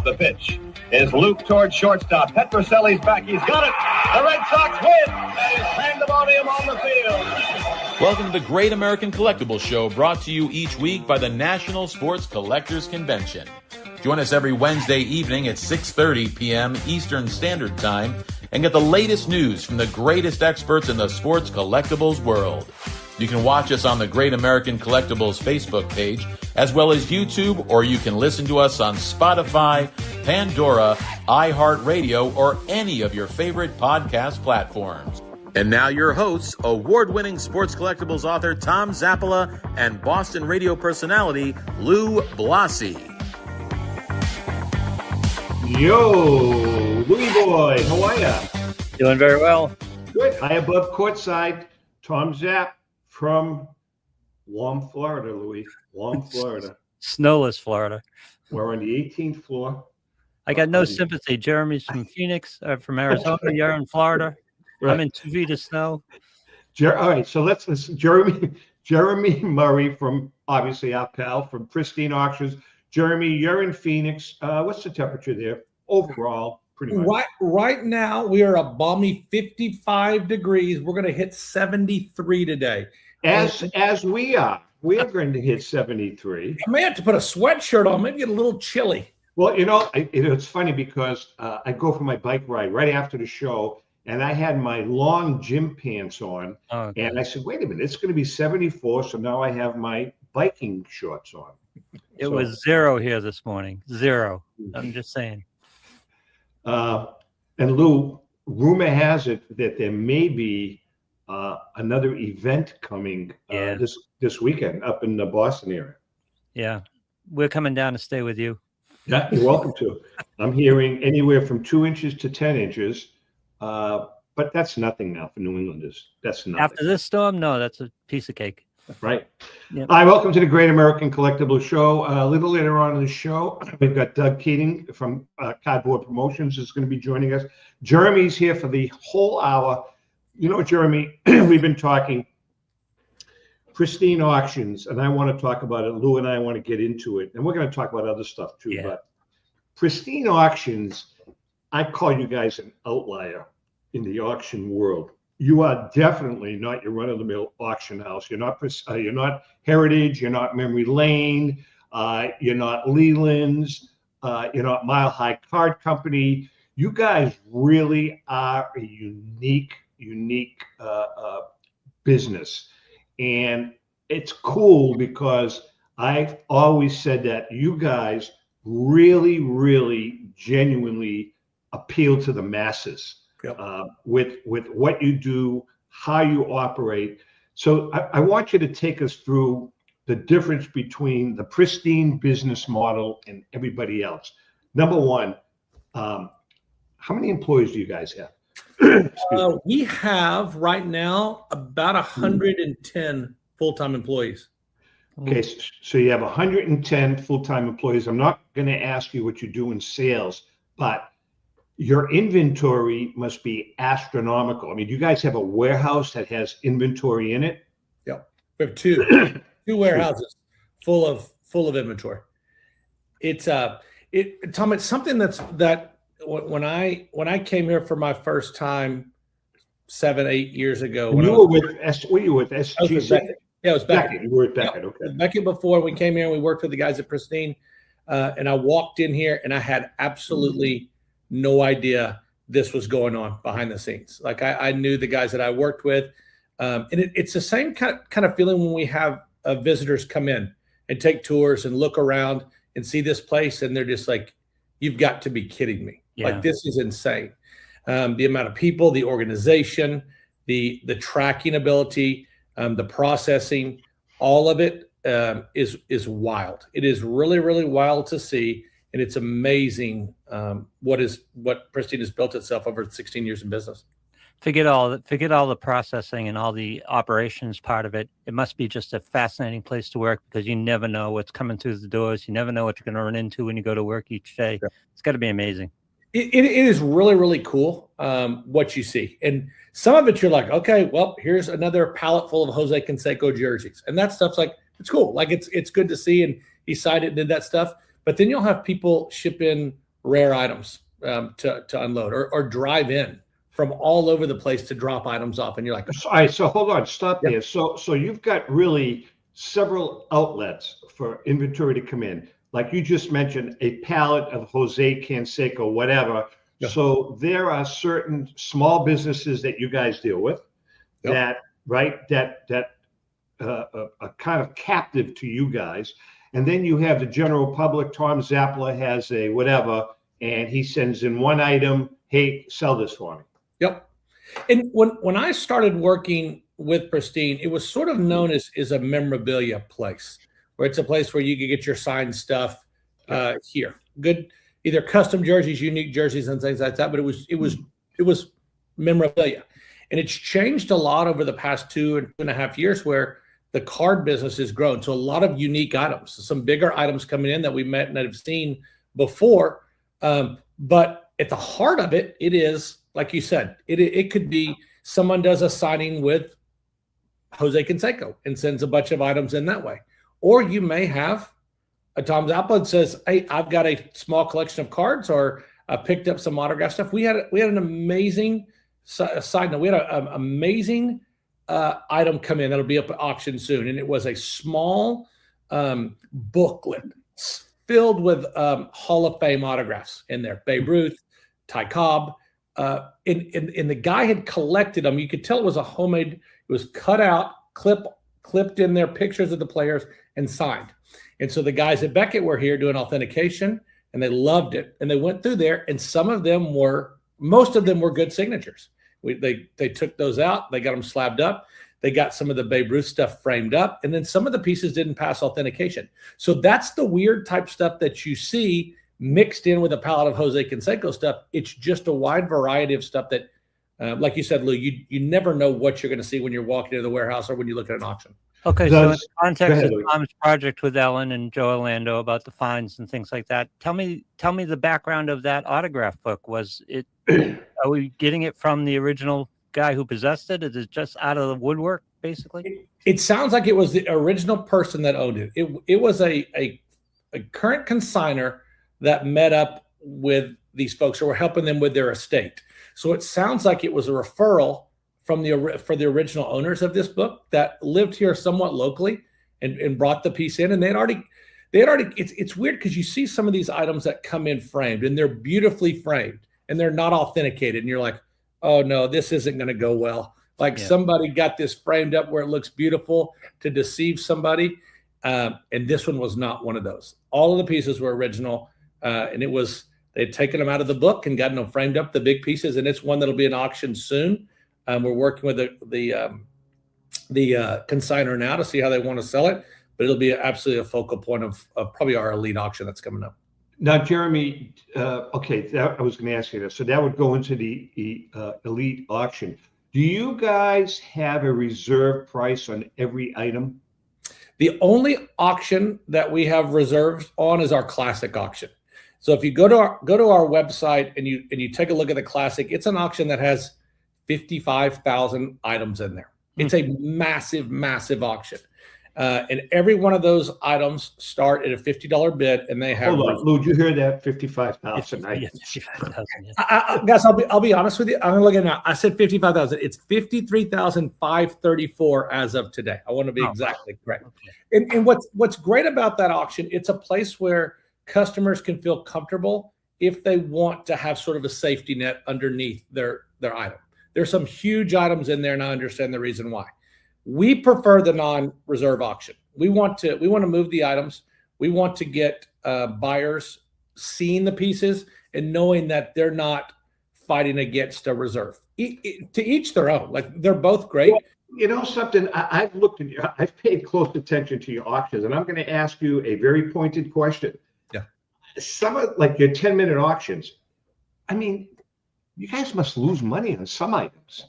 The pitch is looped towards shortstop. Petroselli's back. He's got it. The Red Sox win. That is pandemonium on the field. Welcome to the Great American Collectibles Show, brought to you each week by the National Sports Collectors Convention. Join us every Wednesday evening at 6:30 p.m. Eastern Standard Time and get the latest news from the greatest experts in the sports collectibles world. You can watch us on the Great American Collectibles Facebook page, as well as YouTube, or you can listen to us on Spotify, Pandora, iHeartRadio, or any of your favorite podcast platforms. And now your hosts, award-winning sports collectibles author Tom Zappola and Boston radio personality Lou Blasi. Yo, Louie boy, how are ya? Doing very well. Good. High above courtside, Tom Zapp from warm Florida, Louie. Warm Florida. Snowless Florida. We're on the 18th floor. I got no sympathy. Jeremy's from Phoenix, from Arizona. You're in Florida. Right. I'm in 2 feet of snow. All right, so let's listen. Jeremy Murray from, obviously, our pal from Pristine Auctions. Jeremy, you're in Phoenix. What's the temperature there overall? Pretty much. Right now, we are a balmy 55 degrees. We're going to hit 73 today. As we are going to hit 73. I may have to put a sweatshirt on. Maybe get a little chilly. Well, it's funny because I go for my bike ride right after the show, and I had my long gym pants on, and I said, wait a minute, it's going to be 74, so now I have my biking shorts on. It was 0 here this morning. 0. I'm just saying. And Lou, rumor has it that there may be another event coming this weekend up in the Boston area. Yeah, we're coming down to stay with you. Yeah, you're welcome to. I'm hearing anywhere from 2 inches to 10 inches, but that's nothing now for New Englanders. That's nothing. After this storm, no, that's a piece of cake. Right. Yep. Hi, welcome to the Great American Collectibles Show. A little later on in the show, we've got Doug Keating from Cardboard Promotions is going to be joining us. Jeremy's here for the whole hour. You know, Jeremy, we've been talking Pristine Auctions, and I want to talk about it. Lou and I want to get into it, and we're going to talk about other stuff too. Yeah. But Pristine Auctions, I call you guys an outlier in the auction world. You are definitely not your run-of-the-mill auction house. You're not Heritage. You're not Memory Lane. You're not Leland's. You're not Mile High Card Company. You guys really are a unique business, and it's cool because I've always said that you guys really genuinely appeal to the masses. Yep. With what you do, how you operate. So I want you to take us through the difference between the Pristine business model and everybody else. Number one, how many employees do you guys have? We have right now about 110 full-time employees. Okay, so you have 110 full-time employees. I'm not going to ask you what you do in sales, but your inventory must be astronomical. I mean, do you guys have a warehouse that has inventory in it? Yeah, we have two warehouses full of inventory. It's Tom, it's something that when I came here for my first time 7-8 years ago. Were you with SGC? Yeah, it was Beckett. You were at Beckett, yeah, okay. Beckett before we came here and we worked with the guys at Pristine. And I walked in here and I had absolutely no idea this was going on behind the scenes. Like I knew the guys that I worked with. And it's the same kind of feeling when we have visitors come in and take tours and look around and see this place. And they're just like, you've got to be kidding me. Yeah. Like, this is insane. The amount of people, the organization, the tracking ability, the processing, all of it is wild. It is really wild to see. And it's amazing what Pristine has built itself over 16 years in business. Forget all the processing and all the operations part of it. It must be just a fascinating place to work because you never know what's coming through the doors. You never know what you're going to run into when you go to work each day. Yeah. It's got to be amazing. It is really cool what you see. And some of it you're like, okay, well, here's another pallet full of Jose Canseco jerseys. And that stuff's like, it's cool. Like it's good to see. And he signed it, did that stuff. But then you'll have people ship in rare items to unload, or drive in from all over the place to drop items off. And you're like, All right, so hold on, stop Yeah. there. So you've got really several outlets for inventory to come in. Like you just mentioned, a pallet of Jose Canseco, whatever. Yeah. So there are certain small businesses that you guys deal with Yep. that, right, that are kind of captive to you guys. And then you have the general public. Tom Zappala has a whatever, and he sends in one item, hey, sell this for me. Yep. And when I started working with Pristine, it was sort of known as a memorabilia place, where it's a place where you could get your signed stuff here. Good, either custom jerseys, unique jerseys, and things like that. But it was memorabilia, and it's changed a lot over the past 2.5 years, where the card business has grown. So a lot of unique items, some bigger items coming in that we met and have seen before. But at the heart of it, it is, like you said, it could be someone does a signing with Jose Canseco and sends a bunch of items in that way. Or you may have a Tom Zappala that says, hey, I've got a small collection of cards, or I picked up some autograph stuff. We had an amazing side note. We had an amazing item come in that'll be up at auction soon. And it was a small booklet filled with Hall of Fame autographs in there. Babe Ruth, Ty Cobb. And the guy had collected them. You could tell it was a homemade. It was cut out, clipped in there, pictures of the players, and signed. And so the guys at Beckett were here doing authentication, and they loved it. And they went through there, and most of them were good signatures. They took those out. They got them slabbed up. They got some of the Babe Ruth stuff framed up, and then some of the pieces didn't pass authentication. So that's the weird type stuff that you see mixed in with a palette of Jose Canseco stuff. It's just a wide variety of stuff that, like you said, Lou, you never know what you're going to see when you're walking into the warehouse or when you look at an auction. Okay, so in the Go context ahead, of Louis. Tom's project with Ellen and Joe Orlando about the fines and things like that, tell me the background of that autograph book. Was it? Are we getting it from the original guy who possessed it? Is it just out of the woodwork, basically? It sounds like it was the original person that owned it. It was a current consignor that met up with these folks who were helping them with their estate. So it sounds like it was a referral from for the original owners of this book that lived here somewhat locally and brought the piece in. And they had already it's weird because you see some of these items that come in framed, and they're beautifully framed, and they're not authenticated. And you're like, oh no, this isn't going to go well. Like somebody got this framed up where it looks beautiful to deceive somebody. And this one was not one of those. All of the pieces were original. And they'd taken them out of the book and gotten them framed up, the big pieces. And it's one that'll be in auction soon. We're working with the consignor now to see how they want to sell it, but it'll be absolutely a focal point of probably our elite auction that's coming up. Now, Jeremy, okay, I was going to ask you this. So that would go into the elite auction. Do you guys have a reserve price on every item? The only auction that we have reserves on is our classic auction. So if you go to our website and you take a look at the classic, it's an auction that has 55,000 items in there. It's a massive, massive auction. And every one of those items start at a $50 bid, and they have. Hold on, Lou, did you hear that? 55,000. Yeah, 55,000. Guys, I'll be honest with you. I'm looking now. I said 55,000. It's 53,534 as of today. I want to be exactly correct. Okay. And what's great about that auction? It's a place where customers can feel comfortable if they want to have sort of a safety net underneath their item. There's some huge items in there, and I understand the reason why. We prefer the non-reserve auction. We want to move the items. We want to get buyers seeing the pieces and knowing that they're not fighting against a reserve. To each their own. Like, they're both great. Well, you know something? I've looked at you. I've paid close attention to your auctions, and I'm going to ask you a very pointed question. Yeah. Some of like your 10-minute auctions. I mean, you guys must lose money on some items.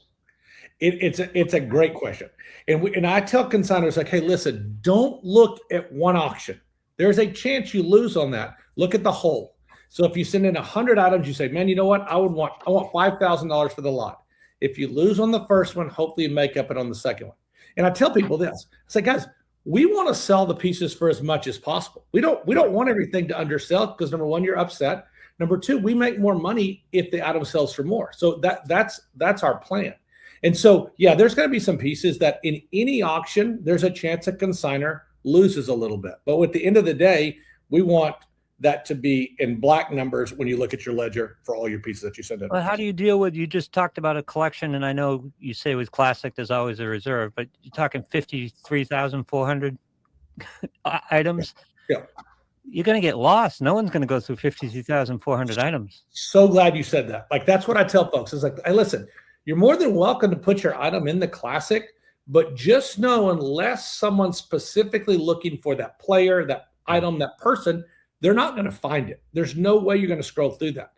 It's a great question. And I tell consignors, like, hey, listen, don't look at one auction. There's a chance you lose on that. Look at the whole. So if you send in 100 items, you say, man, you know what? I want $5,000 for the lot. If you lose on the first one, hopefully you make up it on the second one. And I tell people this. I say, guys, we want to sell the pieces for as much as possible. We don't want everything to undersell because number one, you're upset. Number two, we make more money if the item sells for more. So that's our plan. And so, yeah, there's going to be some pieces that in any auction, there's a chance a consignor loses a little bit. But at the end of the day, we want that to be in black numbers when you look at your ledger for all your pieces that you send in. Well, how do you deal with, you just talked about a collection, and I know you say with classic, there's always a reserve, but you're talking 53,400 items. Yeah. You're going to get lost. No one's going to go through 52,400 items. So glad you said that. Like, that's what I tell folks. It's like, hey, listen, you're more than welcome to put your item in the classic, but just know unless someone's specifically looking for that player, that item, that person, they're not going to find it. There's no way you're going to scroll through that.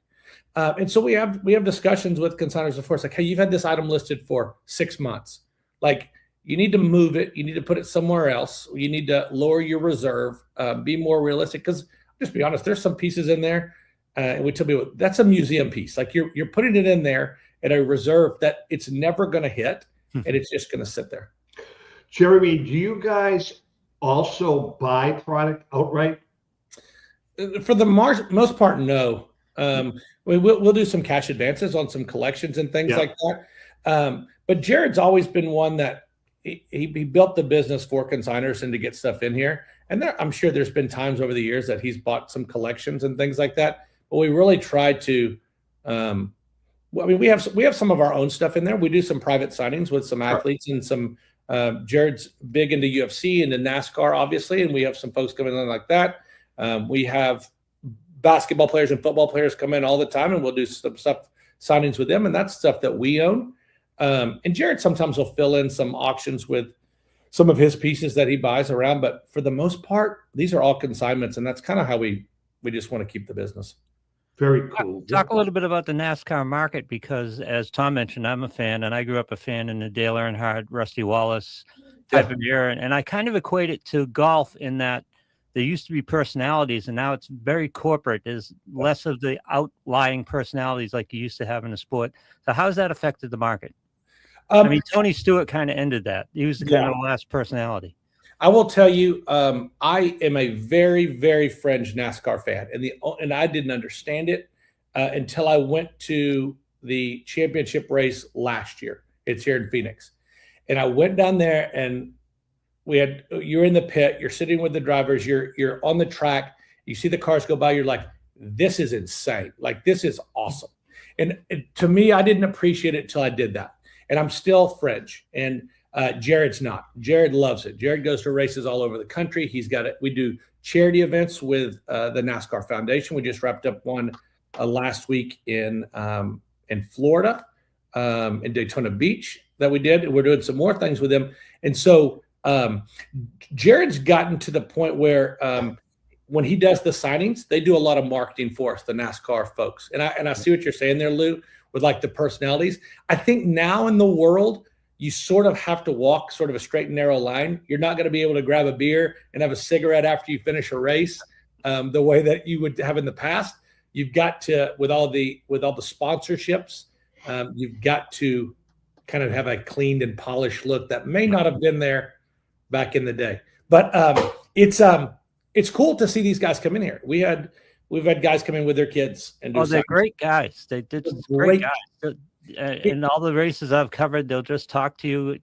And so we have discussions with consignors, of course, like, hey, you've had this item listed for 6 months. Like, you need to move it. You need to put it somewhere else. You need to lower your reserve, be more realistic. Because just be honest, there's some pieces in there, and we tell people that's a museum piece. Like, you're putting it in there at a reserve that it's never going to hit, and it's just going to sit there. Jeremy, do you guys also buy product outright? For the most part, no. We'll do some cash advances on some collections and things like that. But Jared's always been one that he built the business for consigners and to get stuff in here. And I'm sure there's been times over the years that he's bought some collections and things like that. But we really try to. We have some of our own stuff in there. We do some private signings with some athletes and some. Jared's big into UFC and into NASCAR, obviously, and we have some folks coming in like that. We have basketball players and football players come in all the time, and we'll do some stuff signings with them, and that's stuff that we own. And Jared sometimes will fill in some auctions with some of his pieces that he buys around, but for the most part, these are all consignments, and that's kind of how we just want to keep the business. Very cool. Talk a little bit about the NASCAR market, because as Tom mentioned, I'm a fan, and I grew up a fan in the Dale Earnhardt, Rusty Wallace type of era. And I kind of equate it to golf in that there used to be personalities, and now it's very corporate. There's less of the outlying personalities like you used to have in the sport. So how has that affected the market? I mean, Tony Stewart kind of ended that. He was the kind of last personality. I will tell you, I am a very, very fringe NASCAR fan, and I didn't understand it until I went to the championship race last year. It's here in Phoenix, and I went down there, and you're in the pit, you're sitting with the drivers, you're on the track, you see the cars go by, you're like, this is insane, like this is awesome. And to me, I didn't appreciate it until I did that, and I'm still fringe. And Jared's not. Jared loves it. Jared goes to races all over the country. He's got it. We do charity events with the NASCAR Foundation. We just wrapped up one last week in Florida, in Daytona Beach that we did. We're doing some more things with them. And so Jared's gotten to the point where when he does the signings, they do a lot of marketing for us, the NASCAR folks. And I see what you're saying there, Lou, with like the personalities. I think now in the world, you sort of have to walk sort of a straight and narrow line. You're not going to be able to grab a beer and have a cigarette after you finish a race the way that you would have in the past. You've got to, with all the sponsorships, you've got to kind of have a cleaned and polished look that may not have been there back in the day. But it's cool to see these guys come in here. We've had guys come in with their kids and do they're great guys. They did great guys. In all the races I've covered, they'll just talk to you.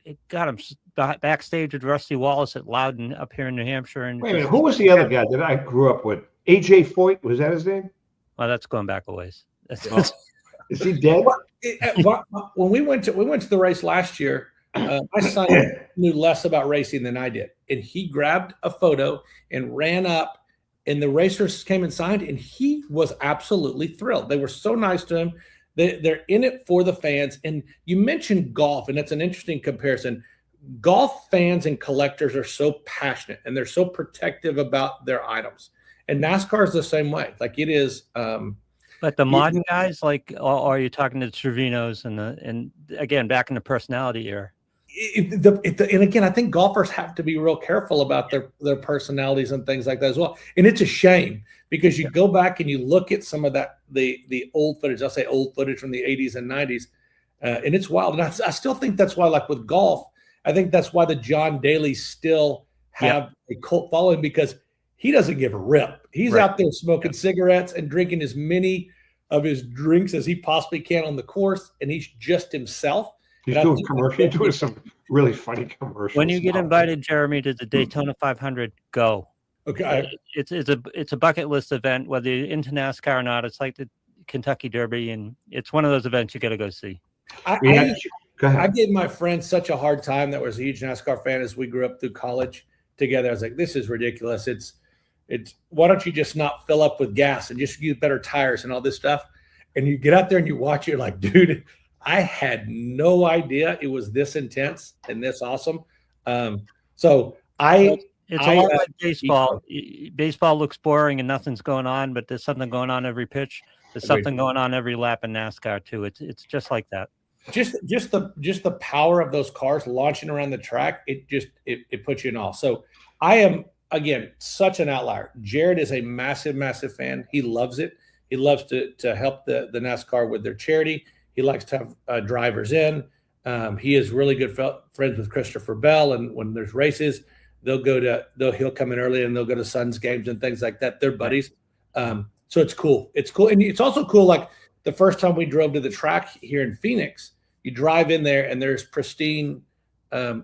It got them backstage with Rusty Wallace at Loudon up here in New Hampshire. And wait a minute, who was the other guy that I grew up with? AJ Foyt, was that his name? Well, that's going back a ways. Is he dead? When we went to the race last year, my son knew less about racing than I did, and he grabbed a photo and ran up, and the racers came and signed, and he was absolutely thrilled. They were so nice to him. They're in it for the fans. And you mentioned golf, and that's an interesting comparison. Golf fans and collectors are so passionate, and they're so protective about their items. And NASCAR is the same way. Like it is. But the modern guys, like, are you talking to the Trevinos and again, back in the personality era? And again, I think golfers have to be real careful about their personalities and things like that as well. And it's a shame because you go back and you look at some of that, the old footage, I'll say old footage from the 80s and 90s, and it's wild. And I still think that's why, like with golf, I think that's why the John Daly's still have a cult following, because he doesn't give a rip. He's out there smoking cigarettes and drinking as many of his drinks as he possibly can on the course, and he's just himself. He's doing commercials. He's doing some really funny commercials. When you get invited, Jeremy, to the Daytona 500, go. Okay. It's a bucket list event, whether you're into NASCAR or not. It's like the Kentucky Derby, and it's one of those events you got to go see. Go ahead. I gave my friend such a hard time that was a huge NASCAR fan as we grew up through college together. I was like, this is ridiculous. It's why don't you just not fill up with gas and just use better tires and all this stuff? And you get out there and you watch it, you're like, dude, I had no idea it was this intense and this awesome. It's a lot like baseball. Baseball looks boring and nothing's going on, but there's something going on every pitch. There's something going on every lap in NASCAR too. It's just like that. Just the power of those cars launching around the track, it puts you in awe. So I am, again, such an outlier. Jared is a massive fan. He loves it. He loves to help the NASCAR with their charity. He likes to have drivers in. He is really good friends with Christopher Bell, and when there's races, he'll come in early and they'll go to Suns games and things like that. They're buddies. So it's cool. It's cool. And it's also cool. Like the first time we drove to the track here in Phoenix, you drive in there and there's pristine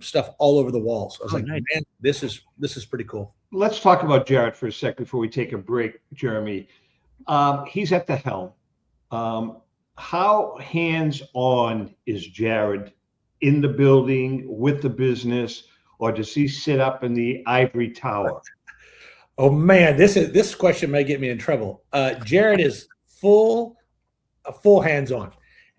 stuff all over the walls. I was like, man, this is pretty cool. Let's talk about Jared for a sec before we take a break, Jeremy. He's at the helm. How hands-on is Jared in the building with the business, or does he sit up in the ivory tower? Oh man, this question may get me in trouble. Jared is full hands-on.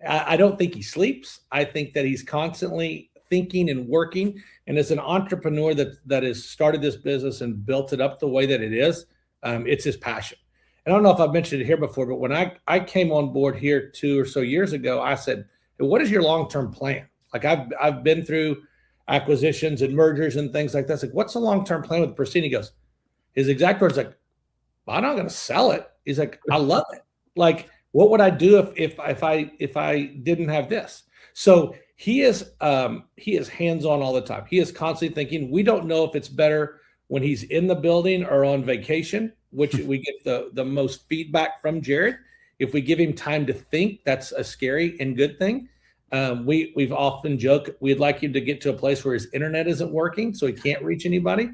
I don't think he sleeps. I think that he's constantly thinking and working. And as an entrepreneur that has started this business and built it up the way that it is, it's his passion. And I don't know if I've mentioned it here before, but when I came on board here 2 or so years ago, I said, hey, what is your long-term plan? Like I've been through acquisitions and mergers and things like that. It's like, what's the long-term plan with Pristine? He goes, his exact words like, I'm not going to sell it. He's like, I love it. Like, what would I do if I didn't have this? So he is hands-on all the time. He is constantly thinking. We don't know if it's better when he's in the building or on vacation, which we get the most feedback from Jared. If we give him time to think, that's a scary and good thing. We've often joked we'd like him to get to a place where his internet isn't working, so he can't reach anybody.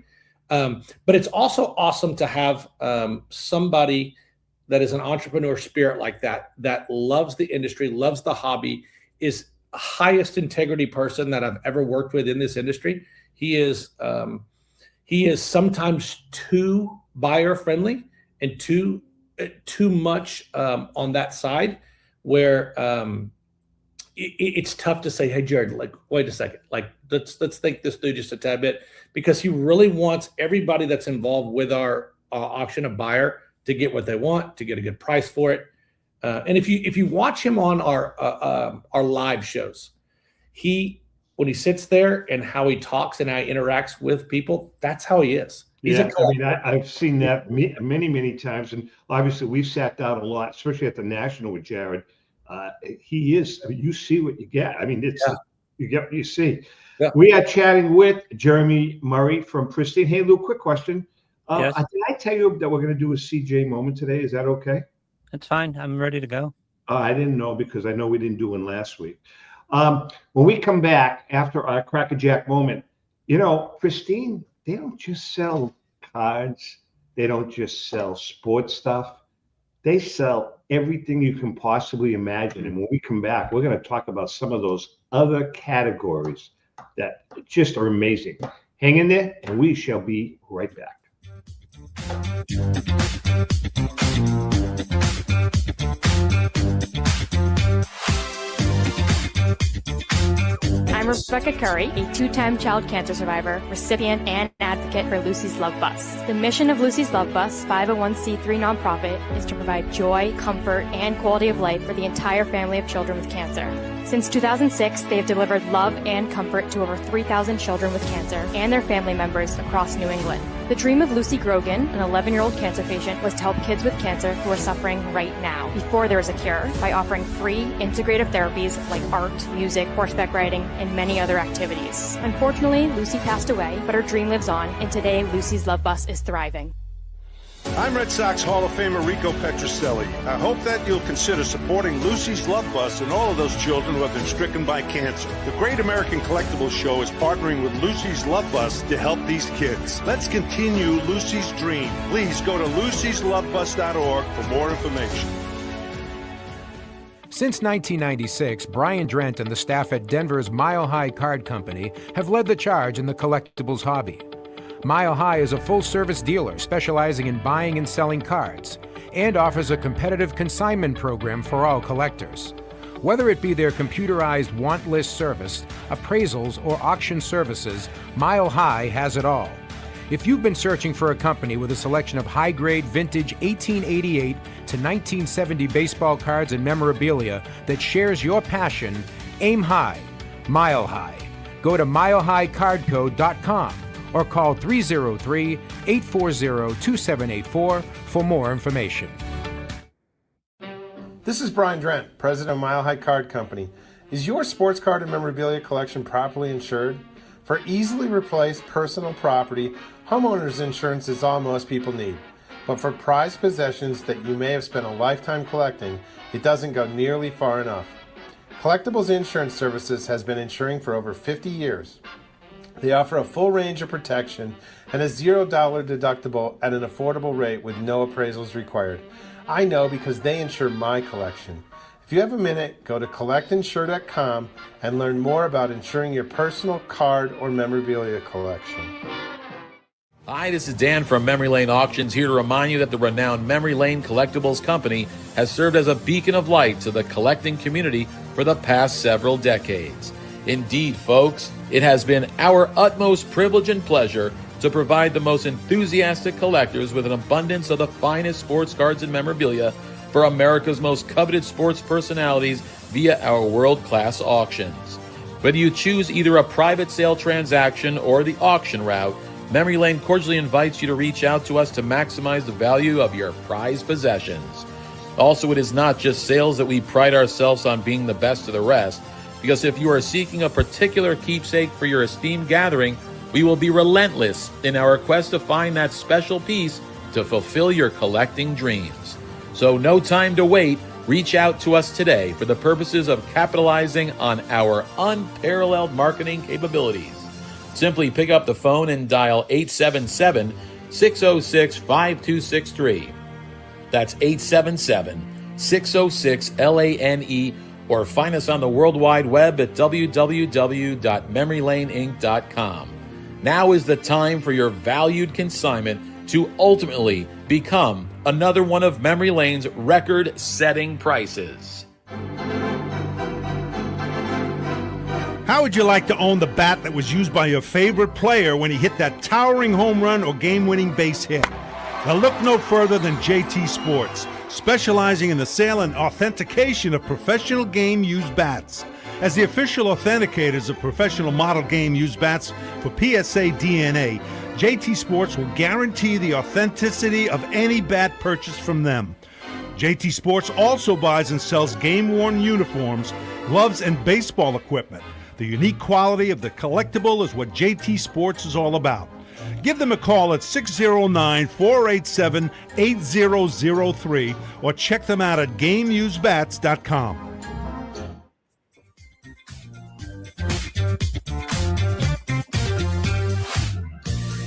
But it's also awesome to have somebody that is an entrepreneur spirit like that loves the industry, loves the hobby, is the highest integrity person that I've ever worked with in this industry. He is sometimes too buyer friendly and too much on that side where it's tough to say, hey, Jared, like, wait a second, like let's think this through just a tad bit, because he really wants everybody that's involved with our auction, a buyer, to get what they want, to get a good price for it. And if you watch him on our live shows, when he sits there and how he talks and how he interacts with people, that's how he is. I've seen that many times, and obviously we've sat down a lot, especially at the National with Jared. He is. I mean, you see what you get. I mean, you get what you see. Yeah. We are chatting with Jeremy Murray from Pristine. Hey, Lou, quick question. Yes. Did I tell you that we're going to do a CJ moment today? Is that okay? That's fine. I'm ready to go. I didn't know, because I know we didn't do one last week. When we come back after our Crackerjack moment, Pristine, they don't just sell cards. They don't just sell sports stuff. They sell everything you can possibly imagine. And when we come back, we're going to talk about some of those other categories that just are amazing. Hang in there, and we shall be right back. I'm Rebecca Curry, a two-time child cancer survivor, recipient, and advocate for Lucy's Love Bus. The mission of Lucy's Love Bus, 501c3 nonprofit, is to provide joy, comfort, and quality of life for the entire family of children with cancer. Since 2006, they have delivered love and comfort to over 3,000 children with cancer and their family members across New England. The dream of Lucy Grogan, an 11-year-old cancer patient, was to help kids with cancer who are suffering right now, before there is a cure, by offering free, integrative therapies like art, music, horseback riding, and many other activities. Unfortunately, Lucy passed away, but her dream lives on, and today Lucy's Love Bus is thriving. I'm Red Sox Hall of Famer Rico Petrocelli. I hope that you'll consider supporting Lucy's Love Bus and all of those children who have been stricken by cancer. The Great American Collectibles Show is partnering with Lucy's Love Bus to help these kids. Let's continue Lucy's dream. Please go to lucyslovebus.org for more information. Since 1996, Brian Drent and the staff at Denver's Mile High Card Company have led the charge in the collectibles hobby. Mile High is a full-service dealer specializing in buying and selling cards and offers a competitive consignment program for all collectors. Whether it be their computerized want list service, appraisals, or auction services, Mile High has it all. If you've been searching for a company with a selection of high-grade vintage 1888 to 1970 baseball cards and memorabilia that shares your passion, aim high, Mile High. Go to milehighcardco.com or call 303-840-2784 for more information. This is Brian Drent, president of Mile High Card Company. Is your sports card and memorabilia collection properly insured? For easily replaced personal property, homeowners insurance is all most people need. But for prized possessions that you may have spent a lifetime collecting, it doesn't go nearly far enough. Collectibles Insurance Services has been insuring for over 50 years. They offer a full range of protection and a $0 deductible at an affordable rate with no appraisals required. I know because they insure my collection. If you have a minute, go to collectinsure.com and learn more about insuring your personal card or memorabilia collection. Hi, this is Dan from Memory Lane Auctions, here to remind you that the renowned Memory Lane Collectibles Company has served as a beacon of light to the collecting community for the past several decades. Indeed, folks, it has been our utmost privilege and pleasure to provide the most enthusiastic collectors with an abundance of the finest sports cards and memorabilia for America's most coveted sports personalities via our world-class auctions. Whether you choose either a private sale transaction or the auction route, Memory Lane cordially invites you to reach out to us to maximize the value of your prized possessions. Also, it is not just sales that we pride ourselves on being the best of the rest, because if you are seeking a particular keepsake for your esteemed gathering, we will be relentless in our quest to find that special piece to fulfill your collecting dreams. So no time to wait. Reach out to us today for the purposes of capitalizing on our unparalleled marketing capabilities. Simply pick up the phone and dial 877-606-5263. That's 877-606-LANE, or find us on the World Wide Web at www.memorylaneinc.com. Now is the time for your valued consignment to ultimately become another one of Memory Lane's record-setting prices. How would you like to own the bat that was used by your favorite player when he hit that towering home run or game-winning base hit? Now look no further than JT Sports, specializing in the sale and authentication of professional game-used bats. As the official authenticators of professional model game-used bats for PSA DNA, JT Sports will guarantee the authenticity of any bat purchased from them. JT Sports also buys and sells game-worn uniforms, gloves, and baseball equipment. The unique quality of the collectible is what JT Sports is all about. Give them a call at 609-487-8003 or check them out at GameUseBats.com.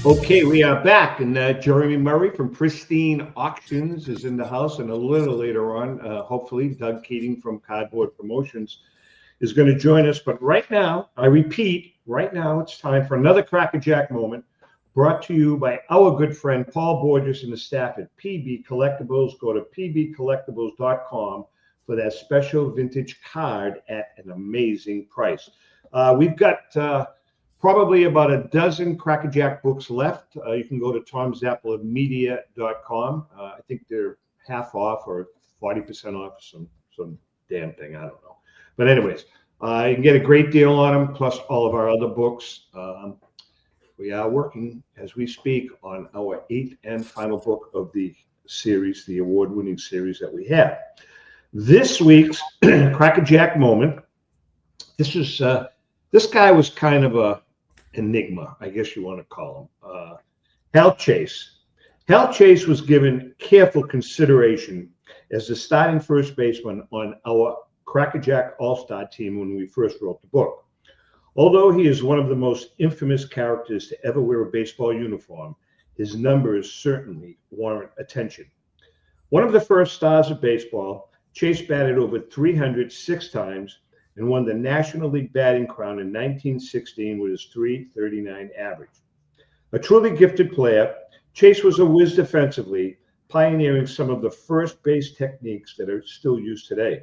Okay, we are back, and Jeremy Murray from Pristine Auctions is in the house, and a little later on, hopefully, Doug Keating from Cardboard Promotions is going to join us. But right now, I repeat, right now it's time for another Crackerjack moment, brought to you by our good friend Paul Borges and the staff at PB Collectibles. Go to pbcollectibles.com for that special vintage card at an amazing price. We've got probably about a dozen Crackerjack books left. You can go to tomzappalamedia.com. I think they're half off or 40% off, some damn thing, I don't know. But anyways, You can get a great deal on them, plus all of our other books. We are working, as we speak, on our 8th and final book of the series, the award-winning series that we have. This week's Crackerjack moment. This guy was kind of a enigma, I guess you want to call him. Hal Chase. Hal Chase was given careful consideration as the starting first baseman on our Crackerjack All-Star team when we first wrote the book. Although he is one of the most infamous characters to ever wear a baseball uniform, his numbers certainly warrant attention. One of the first stars of baseball, Chase batted over 306 times and won the National League batting crown in 1916 with his .339 average. A truly gifted player, Chase was a whiz defensively, pioneering some of the first base techniques that are still used today.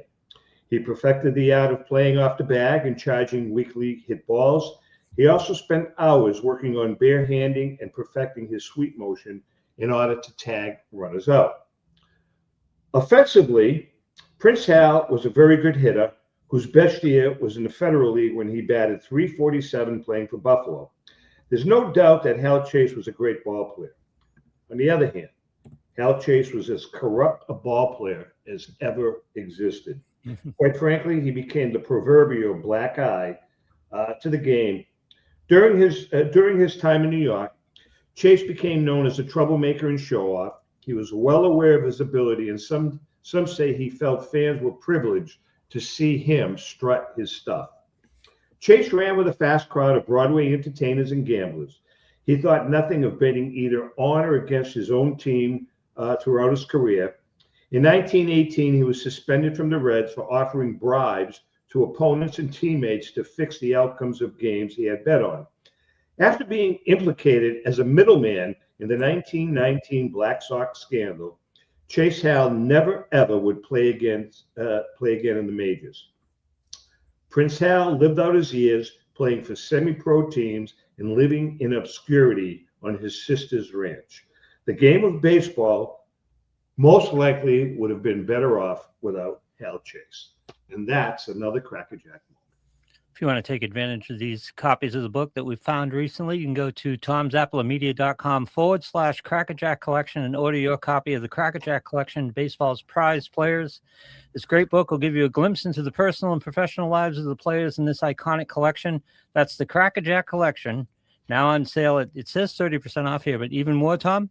He perfected the art of playing off the bag and charging weakly hit balls. He also spent hours working on barehanding and perfecting his sweep motion in order to tag runners out. Offensively, Prince Hal was a very good hitter whose best year was in the Federal League when he batted .347 playing for Buffalo. There's no doubt that Hal Chase was a great ball player. On the other hand, Hal Chase was as corrupt a ball player as ever existed. Quite frankly, he became the proverbial black eye to the game. During his time in New York, Chase became known as a troublemaker and show-off. He was well aware of his ability, and some say he felt fans were privileged to see him strut his stuff. Chase ran with a fast crowd of Broadway entertainers and gamblers. He thought nothing of betting either on or against his own team throughout his career. In 1918, he was suspended from the Reds for offering bribes to opponents and teammates to fix the outcomes of games he had bet on. After being implicated as a middleman in the 1919 Black Sox scandal, Chase Hal never ever would play again in the majors. Prince Hal lived out his years playing for semi-pro teams and living in obscurity on his sister's ranch. The game of baseball most likely would have been better off without Hal Chase. And that's another Crackerjack moment. If you want to take advantage of these copies of the book that we found recently, you can go to tomzappalamedia.com/Crackerjack Collection and order your copy of the Crackerjack Collection, Baseball's Prized Players. This great book will give you a glimpse into the personal and professional lives of the players in this iconic collection. That's the Crackerjack Collection. Now on sale. It says 30% off here, but even more, Tom?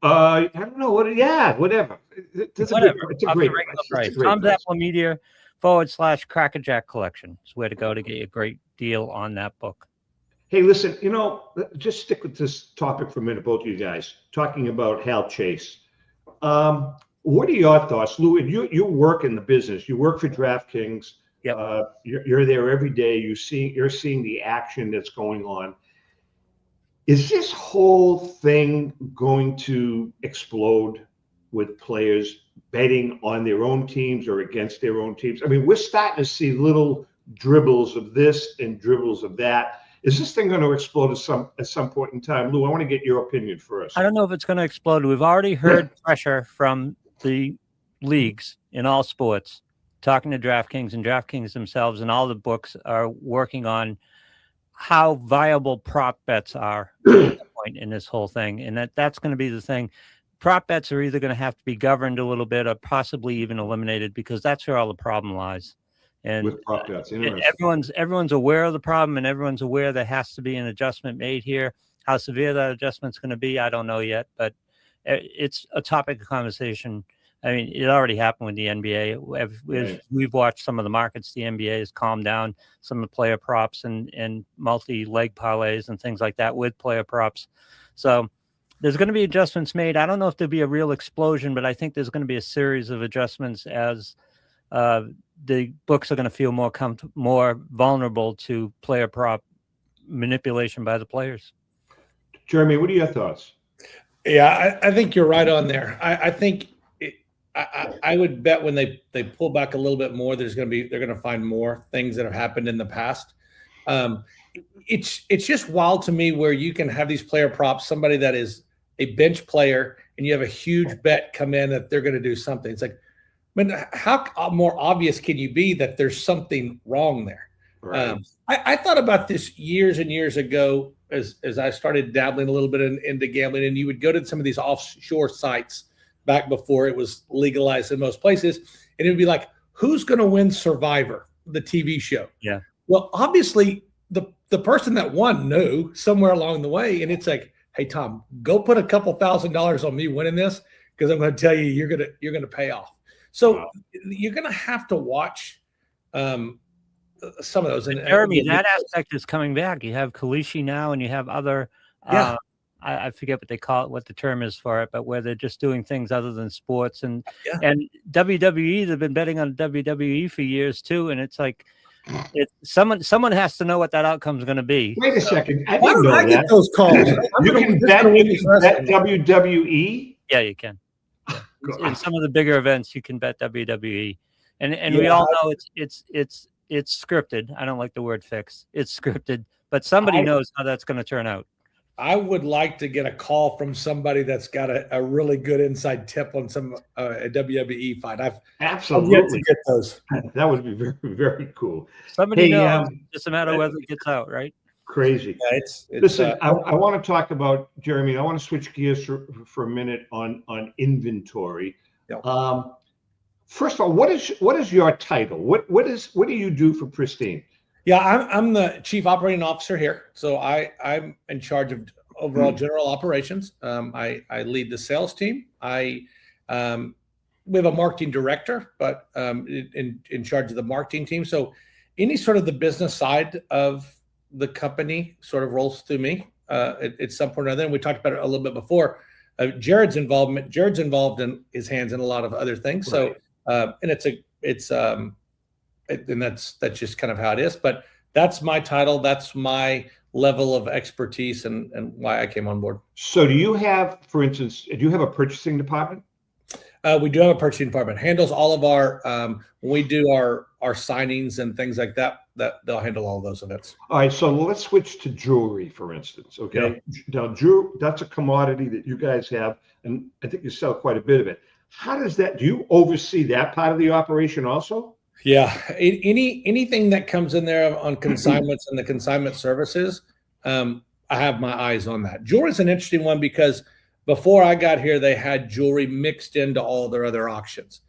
I don't know what. Yeah, whatever. It's a great price. Tom's Apple Media /Crackerjack Collection is where to go to get a great deal on that book. Hey, listen, just stick with this topic for a minute, both of you guys, talking about Hal Chase. What are your thoughts, Lou? You work in the business. You work for DraftKings. Yep. You're there every day. You're seeing the action that's going on. Is this whole thing going to explode with players betting on their own teams or against their own teams? I mean, we're starting to see little dribbles of this and dribbles of that. Is this thing going to explode at some point in time? Lou, I want to get your opinion first. I don't know if it's going to explode. We've already heard pressure from the leagues in all sports, talking to DraftKings, and DraftKings themselves and all the books are working on how viable prop bets are at this point in this whole thing. And that's going to be the thing. Prop bets are either going to have to be governed a little bit or possibly even eliminated, because that's where all the problem lies. And with prop bets, everyone's aware of the problem, and everyone's aware there has to be an adjustment made here. How severe that adjustment's going to be, I don't know yet, but it's a topic of conversation. I mean, it already happened with the NBA. We've watched some of the markets. The NBA has calmed down some of the player props and multi-leg parlays and things like that with player props. So there's going to be adjustments made. I don't know if there'll be a real explosion, but I think there's going to be a series of adjustments as the books are going to feel more vulnerable to player prop manipulation by the players. Jeremy, what are your thoughts? Yeah, I think you're right on there. I think I would bet when they pull back a little bit more, they're going to find more things that have happened in the past. It's just wild to me where you can have these player props, somebody that is a bench player, and you have a huge bet come in that they're going to do something. It's like, I mean, how more obvious can you be that there's something wrong there? Right. I thought about this years and years ago as I started dabbling a little bit into gambling, and you would go to some of these offshore sites back before it was legalized in most places, and it would be like, who's going to win Survivor, the TV show? Yeah. Well, obviously the person that won knew somewhere along the way, and it's like, hey, Tom, go put a couple $1,000s on me winning this, because I'm going to tell you you're gonna pay off. So you're going to have to watch some of those. And Jeremy, that aspect is coming back. You have Kalishi now, and you have other. I forget what they call it, what the term is for it, but where they're just doing things other than sports. And WWE, they've been betting on WWE for years too, and it's like, someone has to know what that outcome is going to be. Wait a second. I Why didn't don't know I get that. those calls? You can bet WWE. Yeah, you can. In some of the bigger events, you can bet WWE, and we all know it's scripted. I don't like the word fix. It's scripted, but somebody knows how that's going to turn out. I would like to get a call from somebody that's got a really good inside tip on some a WWE fight. I've yet to get those. That would be very, very cool. Somebody knows. Just a matter of whether it gets out, right? Crazy. Yeah, Listen, I want to talk about, Jeremy, I want to switch gears for a minute on inventory. Yeah. First of all, what is your title? What do you do for Pristine? Yeah, I'm the chief operating officer here. So I'm in charge of overall general operations. I lead the sales team. We have a marketing director, but in charge of the marketing team. So any sort of the business side of the company sort of rolls through me at some point or another. And we talked about it a little bit before. Jared's involved in his hands in a lot of other things. So and that's just kind of how it is. But that's my title. That's my level of expertise and why I came on board. So do you have, for instance, do you have a purchasing department? We do have a purchasing department. Handles all of our when we do our signings and things like that they'll handle all of those events. All right, so let's switch to jewelry, for instance. Okay, now that's a commodity that you guys have, and I think you sell quite a bit of it. How does that? Do you oversee that part of the operation also? Yeah, anything that comes in there on consignments and the consignment services, I have my eyes on that. Jewelry is an interesting one because before I got here, they had jewelry mixed into all their other auctions,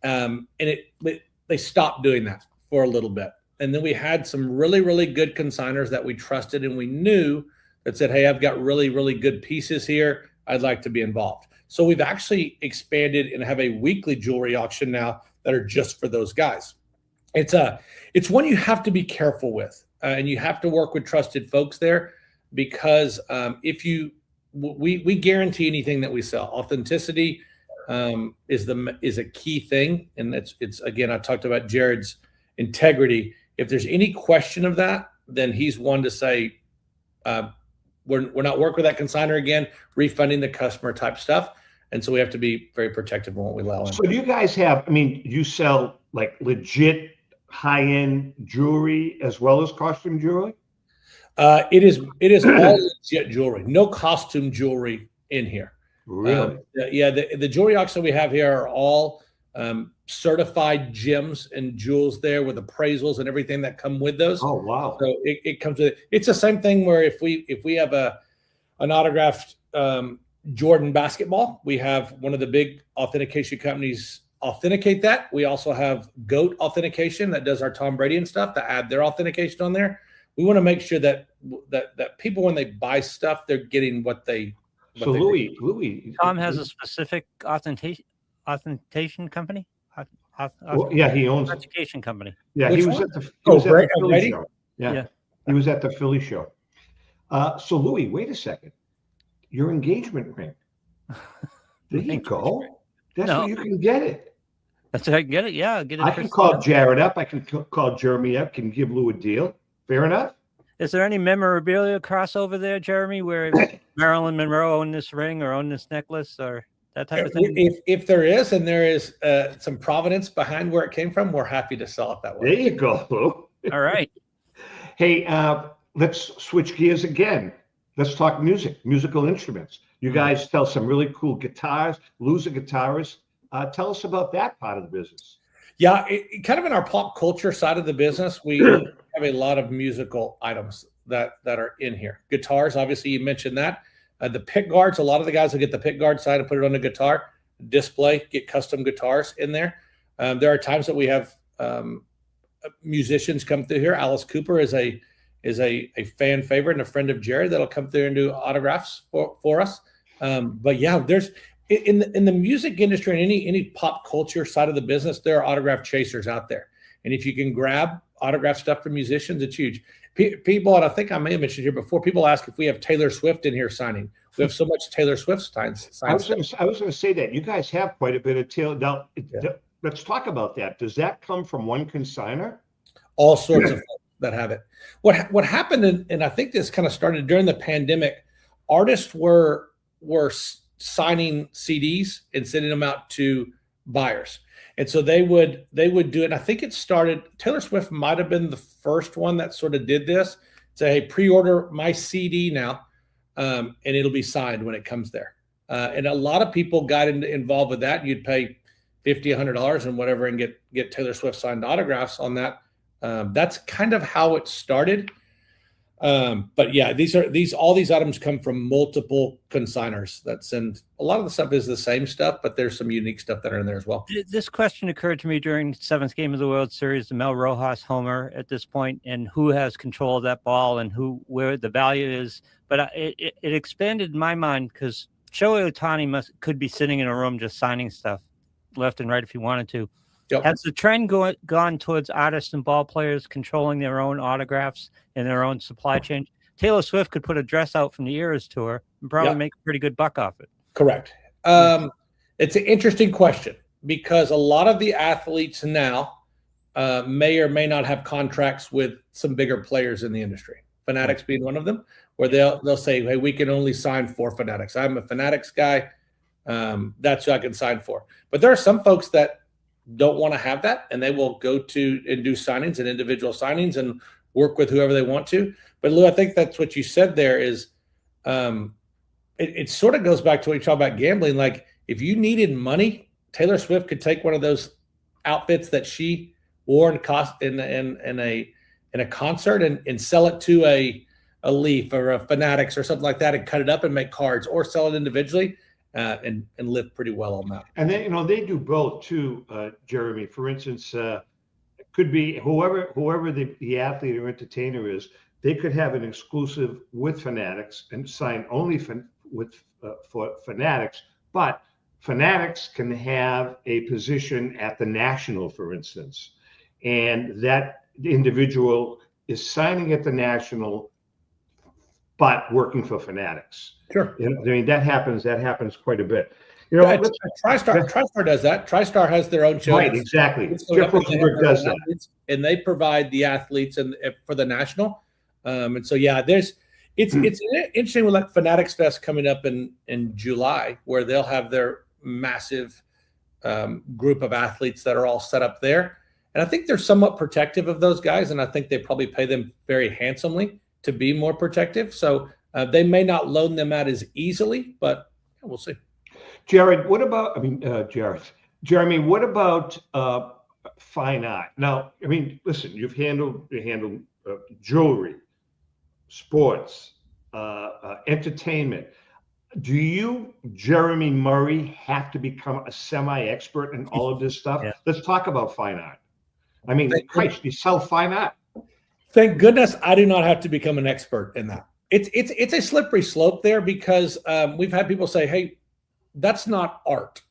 and they stopped doing that for a little bit. And then we had some really, really good consigners that we trusted and we knew that said, hey, I've got really, really good pieces here. I'd like to be involved. So we've actually expanded and have a weekly jewelry auction now that are just for those guys. It's one you have to be careful with, and you have to work with trusted folks there because we guarantee anything that we sell. Authenticity is a key thing, and it's again, I talked about Jared's integrity. If there's any question of that, then he's one to say, we're not working with that consignor again, refunding the customer type stuff. And so we have to be very protective of what we allow in. So do you guys have, you sell like legit high-end jewelry as well as costume jewelry? It is all legit jewelry. No costume jewelry in here. Really? The jewelry auction we have here are all certified gems and jewels there with appraisals and everything that come with those. Oh, wow. So it comes with it. It's the same thing where if we have an autographed Jordan basketball, we have one of the big authentication companies authenticate that. We also have GOAT authentication that does our Tom Brady and stuff to add their authentication on there. We want to make sure that people, when they buy stuff, they're getting what they. So Louis, Tom has a specific authentication company. Yeah, he owns authentication company. Yeah, Which he was one? at the Philly Brady? show. Yeah, he was at the Philly show. So Louis, wait a second. Your engagement ring. There you go. That's where you can get it. That's how I can get it. Yeah, get it. I can call Jared up. I can call Jeremy up. Can give Lou a deal. Fair enough. Is there any memorabilia crossover there, Jeremy, where Marilyn Monroe owned this ring or owned this necklace or that type of thing? If there is, and there is some provenance behind where it came from, we're happy to sell it that way. There you go, Lou. All right. Hey, let's switch gears again. Let's talk musical instruments. You guys sell some really cool guitars. Lou's a guitarist. Tell us about that part of the business. Yeah, kind of in our pop culture side of the business, we have a lot of musical items that are in here. Guitars, obviously, you mentioned that. The pick guards, a lot of the guys will get the pick guard side and put it on the guitar display, get custom guitars in there. There are times that we have musicians come through here. Alice Cooper is a fan favorite and a friend of Jared that'll come through and do autographs for us. But yeah, there's in the music industry and any pop culture side of the business, there are autograph chasers out there. And if you can grab autograph stuff from musicians, it's huge. People, and I think I may have mentioned here before, people ask if we have Taylor Swift in here signing. We have so much Taylor Swift signs. I was going to say that you guys have quite a bit of Taylor. Now, let's talk about that. Does that come from one consigner? All sorts of folks that have it. What happened, and I think this kind of started during the pandemic, artists were signing CDs and sending them out to buyers. And so they would do it. And I think it started, Taylor Swift might have been the first one that sort of did this. Say, hey, pre-order my CD now, and it'll be signed when it comes there. And a lot of people got involved with that. You'd pay $50, $100 and whatever and get Taylor Swift signed autographs on that. That's kind of how it started. But yeah, all these items come from multiple consigners that send. A lot of the stuff is the same stuff, but there's some unique stuff that are in there as well. This question occurred to me during the 7th game of the World Series, the Mel Rojas homer at this point, and who has control of that ball and where the value is. But it expanded my mind because Shohei Ohtani could be sitting in a room just signing stuff left and right if he wanted to. Yep. Has the trend gone towards artists and ball players controlling their own autographs and their own supply chain? Taylor Swift could put a dress out from the Eras tour and probably make a pretty good buck off it. Correct. It's an interesting question because a lot of the athletes now may or may not have contracts with some bigger players in the industry. Fanatics being one of them, where they'll say, hey, we can only sign for Fanatics. I'm a Fanatics guy. That's who I can sign for. But there are some folks that don't want to have that, and they will go to and do signings and individual signings and work with whoever they want to. But Lou, I think that's what you said there is it sort of goes back to what you talk about gambling. Like if you needed money, Taylor Swift could take one of those outfits that she wore in a concert and sell it to a Leaf or a Fanatics or something like that and cut it up and make cards or sell it individually. And live pretty well on that. And then, they do both too, Jeremy. For instance, could be whoever the athlete or entertainer is, they could have an exclusive with Fanatics and sign only for Fanatics, but Fanatics can have a position at the National, for instance, and that individual is signing at the National, but working for Fanatics. Sure. That happens quite a bit. TriStar does that. TriStar has their own show. Right, exactly. Jeff Rosenberg does that. And they provide the athletes and for the National. And so, yeah, it's interesting with like Fanatics Fest coming up in July, where they'll have their massive group of athletes that are all set up there. And I think they're somewhat protective of those guys, and I think they probably pay them very handsomely to be more protective. So they may not loan them out as easily, but we'll see. Jeremy, what about fine art? Now, listen, you handle jewelry, sports, entertainment. Do you, Jeremy Murray, have to become a semi-expert in all of this stuff? Yeah. Let's talk about fine art. Christ, you sell fine art. Thank goodness I do not have to become an expert in that. It's a slippery slope there because we've had people say, hey, that's not art.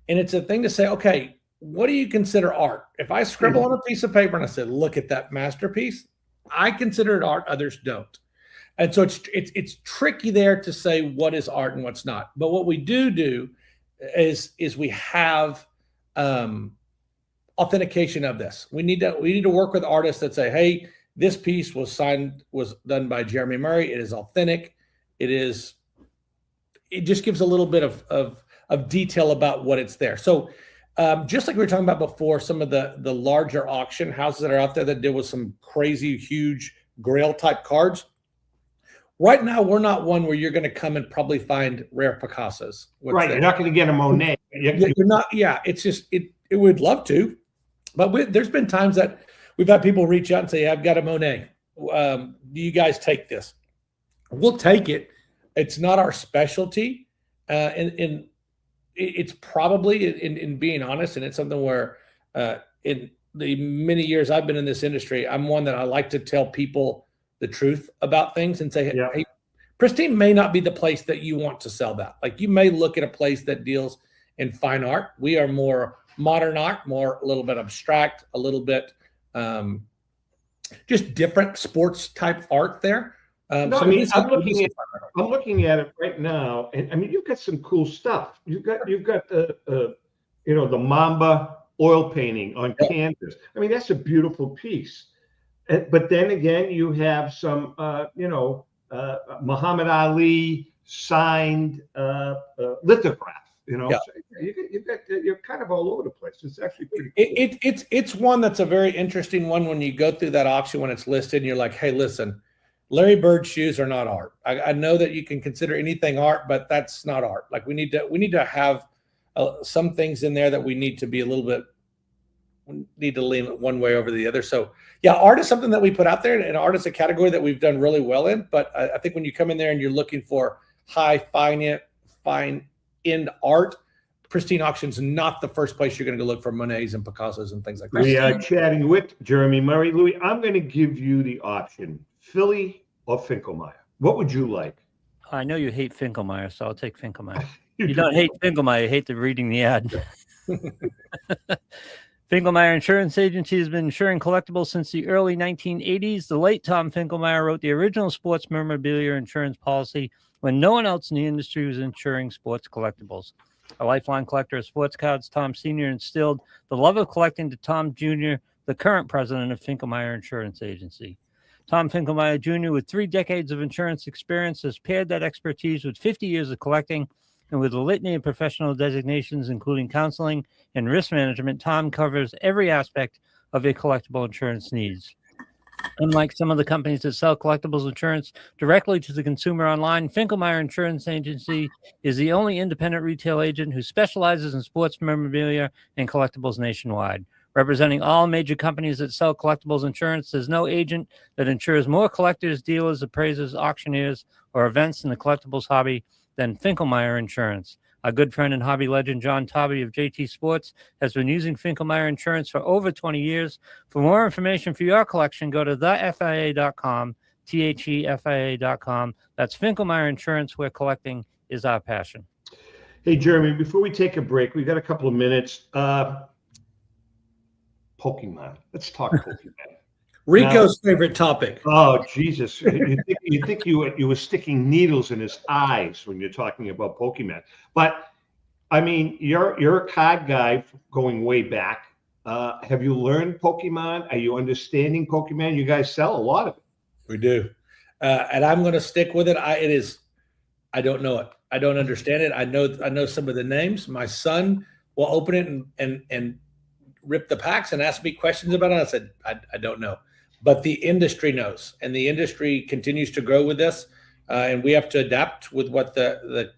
And it's a thing to say, okay, what do you consider art? If I scribble on a piece of paper and I said, look at that masterpiece, I consider it art, others don't. And so it's tricky there to say what is art and what's not. But what we do is we have authentication of this. We need to work with artists that say, hey, this piece was done by Jeremy Murray. It is authentic. It just gives a little bit of detail about what it's there. So just like we were talking about before, some of the larger auction houses that are out there that deal with some crazy, huge grail type cards, right now we're not one where you're going to come and probably find rare Picassos. Right, you're not going to get a Monet. You're not. Yeah, it's just it would love to, but there's been times that we've had people reach out and say, "I've got a Monet. Do you guys take this?" We'll take it. It's not our specialty, and it's probably in being honest, and it's something where in the many years I've been in this industry, I'm one that I like to tell people the truth about things and say, hey, Pristine may not be the place that you want to sell that. Like you may look at a place that deals in fine art. We are more modern art, more a little bit abstract, a little bit just different sports type art there. I'm looking at it right now, and I mean, you've got some cool stuff. You've got the the Mamba oil painting on canvas. I mean, that's a beautiful piece. But then again, you have some Muhammad Ali signed lithograph. So you're kind of all over the place. It's actually pretty cool. It's one that's a very interesting one when you go through that auction when it's listed and you're like, hey, listen, Larry Bird's shoes are not art. I know that you can consider anything art, but that's not art. Like we need to have some things in there that we need to be a little bit, we need to lean one way over the other. So yeah, art is something that we put out there, and art is a category that we've done really well in. But I think when you come in there and you're looking for high fine end art, Pristine Auction's not the first place you're going to go look for Monets and Picassos and things like that. We are chatting with Jeromy Murray. Louis, I'm going to give you the option, Philly or Finkelmeyer. What would you like? I know you hate Finkelmeyer, so I'll take Finkelmeyer. You don't hate Finkelmeyer, you hate reading the ad. Finkelmeyer Insurance Agency has been insuring collectibles since the early 1980s. The late Tom Finkelmeyer wrote the original sports memorabilia insurance policy when no one else in the industry was insuring sports collectibles. A lifelong collector of sports cards, Tom Sr. instilled the love of collecting to Tom Jr., the current president of Finkelmeyer Insurance Agency. Tom Finkelmeyer Jr., with 3 decades of insurance experience, has paired that expertise with 50 years of collecting, and with a litany of professional designations, including counseling and risk management. Tom covers every aspect of a collectible insurance needs. Unlike some of the companies that sell collectibles insurance directly to the consumer online, Finkelmeyer Insurance Agency is the only independent retail agent who specializes in sports memorabilia and collectibles nationwide. Representing all major companies that sell collectibles insurance, there's no agent that insures more collectors, dealers, appraisers, auctioneers, or events in the collectibles hobby than Finkelmeyer Insurance. Our good friend and hobby legend, John Tobby of JT Sports, has been using Finkelmeyer Insurance for over 20 years. For more information for your collection, go to thefia.com, thefia.com. That's Finkelmeyer Insurance, where collecting is our passion. Hey, Jeromy, before we take a break, we've got a couple of minutes. Pokemon. Let's talk Pokemon. Rico's favorite topic. Oh, Jesus. You think you were sticking needles in his eyes when you're talking about Pokemon. But, I mean, you're a card guy going way back. Have you learned Pokemon? Are you understanding Pokemon? You guys sell a lot of it. We do. And I'm going to stick with it. I don't know it. I don't understand it. I know some of the names. My son will open it and rip the packs and ask me questions about it. I said, I don't know. But the industry knows, and the industry continues to grow with this, and we have to adapt with what the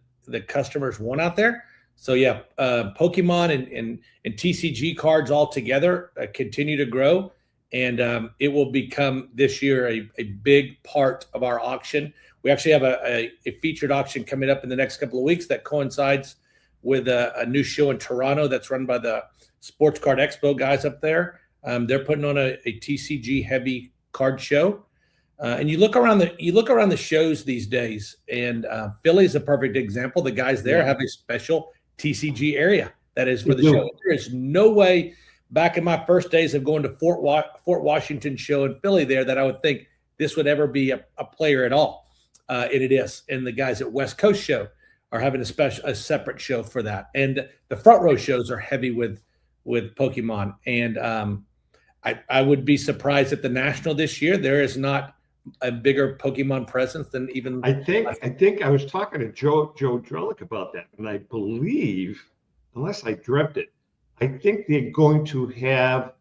customers want out there. So yeah, Pokemon and TCG cards all together continue to grow, and it will become this year a big part of our auction. We actually have a featured auction coming up in the next couple of weeks that coincides with a new show in Toronto that's run by the Sports Card Expo guys up there. They're putting on a TCG heavy card show, and you look around the shows these days, and Philly's a perfect example. The guys there have a special TCG area that is for the show. There is no way back in my first days of going to Fort Washington show in Philly there that I would think this would ever be a player at all, and it is. And the guys at West Coast show are having a separate show for that, and the front row shows are heavy with Pokemon. And I would be surprised at the National this year there is not a bigger Pokemon presence than even. I think I was talking to Joe Drellick about that, and I believe, unless I dreamt it, I think they're going to have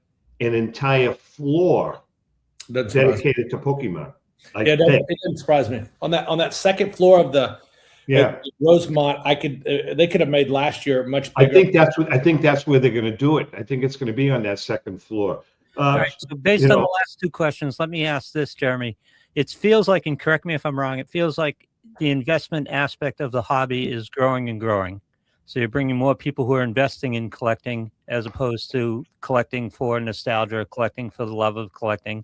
an entire floor dedicated to Pokemon. Like, It didn't surprise me. On that second floor of the Rosemont, they could have made last year much bigger. I think that's where they're going to do it. I think it's going to be on that second floor. All right, so based on the last two questions, let me ask this, Jeremy. It feels like, and correct me if I'm wrong, it feels like the investment aspect of the hobby is growing and growing. So you're bringing more people who are investing in collecting as opposed to collecting for nostalgia, or collecting for the love of collecting.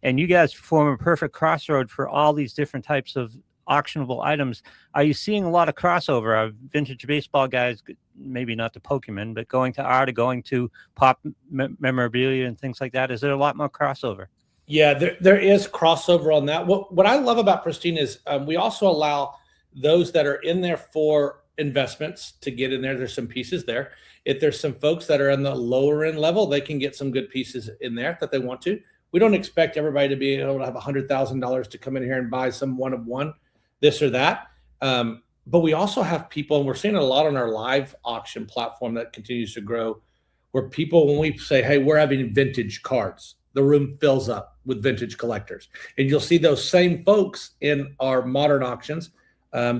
And you guys form a perfect crossroad for all these different types of auctionable items. Are you seeing a lot of crossover? Are vintage baseball guys, maybe not to Pokemon, but going to art or going to pop memorabilia and things like that? Is there a lot more crossover? Yeah, there is crossover on that. What I love about Pristine is we also allow those that are in there for investments to get in there. There's some pieces there. If there's some folks that are in the lower end level, they can get some good pieces in there that they want to. We don't expect everybody to be able to have $100,000 to come in here and buy some one of one, this or that. But we also have people, and we're seeing it a lot on our live auction platform that continues to grow, where people, when we say, hey, we're having vintage cards, the room fills up with vintage collectors. And you'll see those same folks in our modern auctions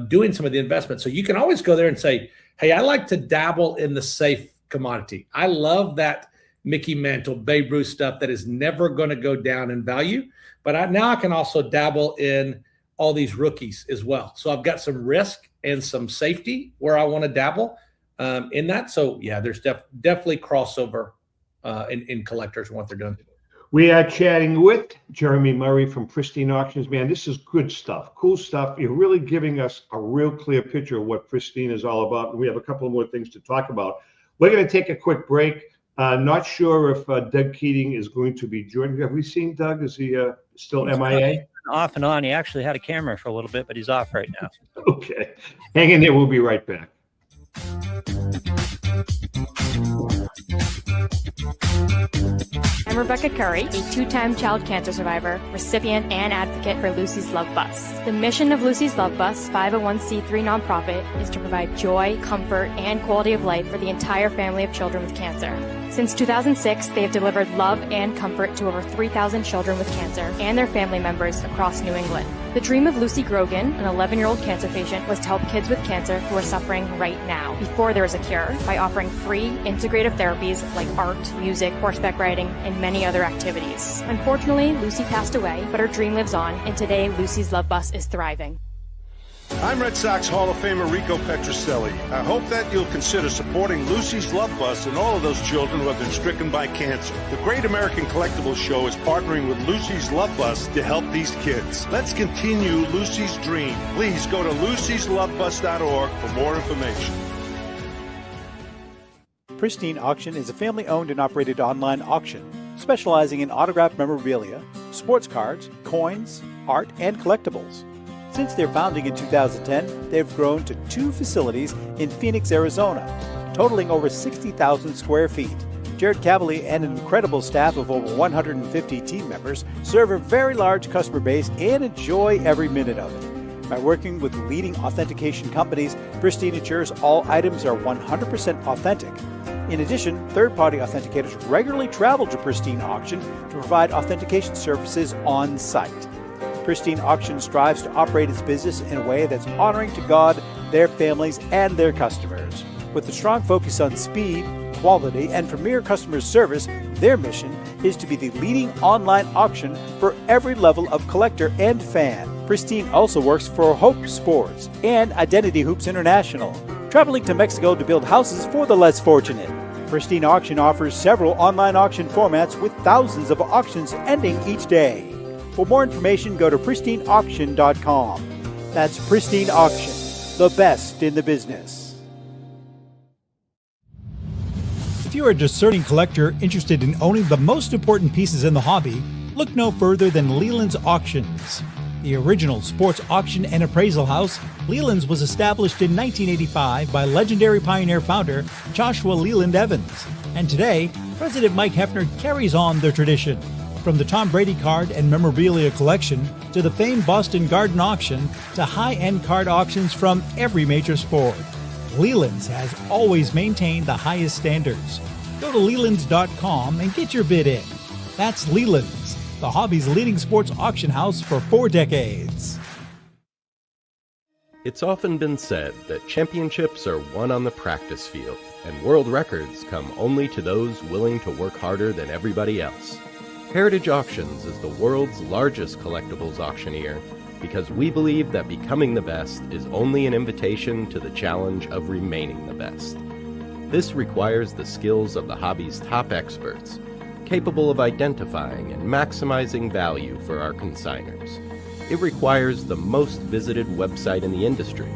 doing some of the investments. So you can always go there and say, hey, I like to dabble in the safe commodity. I love that Mickey Mantle, Babe Ruth stuff that is never going to go down in value. But now I can also dabble in all these rookies as well. So I've got some risk and some safety where I want to dabble in that. So yeah, there's definitely crossover in collectors and what they're doing. We are chatting with Jeremy Murray from Pristine Auctions. Man, this is good stuff, cool stuff. You're really giving us a real clear picture of what Pristine is all about. We have a couple more things to talk about. We're going to take a quick break. Not sure if Doug Keating is going to be joining. Have we seen Doug? Is he still MIA? Off and on. He actually had a camera for a little bit, but he's off right now. Okay. Hang in there. We'll be right back. I'm Rebecca Curry, a two-time child cancer survivor, recipient, and advocate for Lucy's Love Bus. The mission of Lucy's Love Bus, 501c3 nonprofit, is to provide joy, comfort, and quality of life for the entire family of children with cancer. Since 2006, they have delivered love and comfort to over 3,000 children with cancer and their family members across New England. The dream of Lucy Grogan, an 11-year-old cancer patient, was to help kids with cancer who are suffering right now, before there is a cure, by offering free, integrative therapies like art, music, horseback riding, and many other activities. Unfortunately, Lucy passed away, but her dream lives on, and today Lucy's Love Bus is thriving. I'm Red Sox Hall of Famer Rico Petrocelli. I hope that you'll consider supporting Lucy's Love Bus and all of those children who have been stricken by cancer. The Great American Collectibles Show is partnering with Lucy's Love Bus to help these kids. Let's continue Lucy's dream. Please go to lucyslovebus.org for more information. Pristine Auction is a family-owned and operated online auction specializing in autographed memorabilia, sports cards, coins, art, and collectibles. Since their founding in 2010, they've grown to 2 facilities in Phoenix, Arizona, totaling over 60,000 square feet. Jared Cavalier and an incredible staff of over 150 team members serve a very large customer base and enjoy every minute of it. By working with leading authentication companies, Pristine ensures all items are 100% authentic. In addition, third-party authenticators regularly travel to Pristine Auction to provide authentication services on site. Pristine Auction strives to operate its business in a way that's honoring to God, their families, and their customers. With a strong focus on speed, quality, and premier customer service, their mission is to be the leading online auction for every level of collector and fan. Pristine also works for Hope Sports and Identity Hoops International, traveling to Mexico to build houses for the less fortunate. Pristine Auction offers several online auction formats with thousands of auctions ending each day. For more information, go to pristineauction.com. That's Pristine Auction, the best in the business. If you're a discerning collector interested in owning the most important pieces in the hobby, look no further than Leland's Auctions. The original sports auction and appraisal house, Leland's was established in 1985 by legendary Pioneer founder Joshua Leland Evans. And today, President Mike Hefner carries on their tradition. From the Tom Brady card and memorabilia collection to the famed Boston Garden auction to high-end card auctions from every major sport, Leland's has always maintained the highest standards. Go to Lelands.com and get your bid in. That's Leland's, the hobby's leading sports auction house for 4 decades. It's often been said that championships are won on the practice field, and world records come only to those willing to work harder than everybody else. Heritage Auctions is the world's largest collectibles auctioneer because we believe that becoming the best is only an invitation to the challenge of remaining the best. This requires the skills of the hobby's top experts, capable of identifying and maximizing value for our consigners. It requires the most visited website in the industry,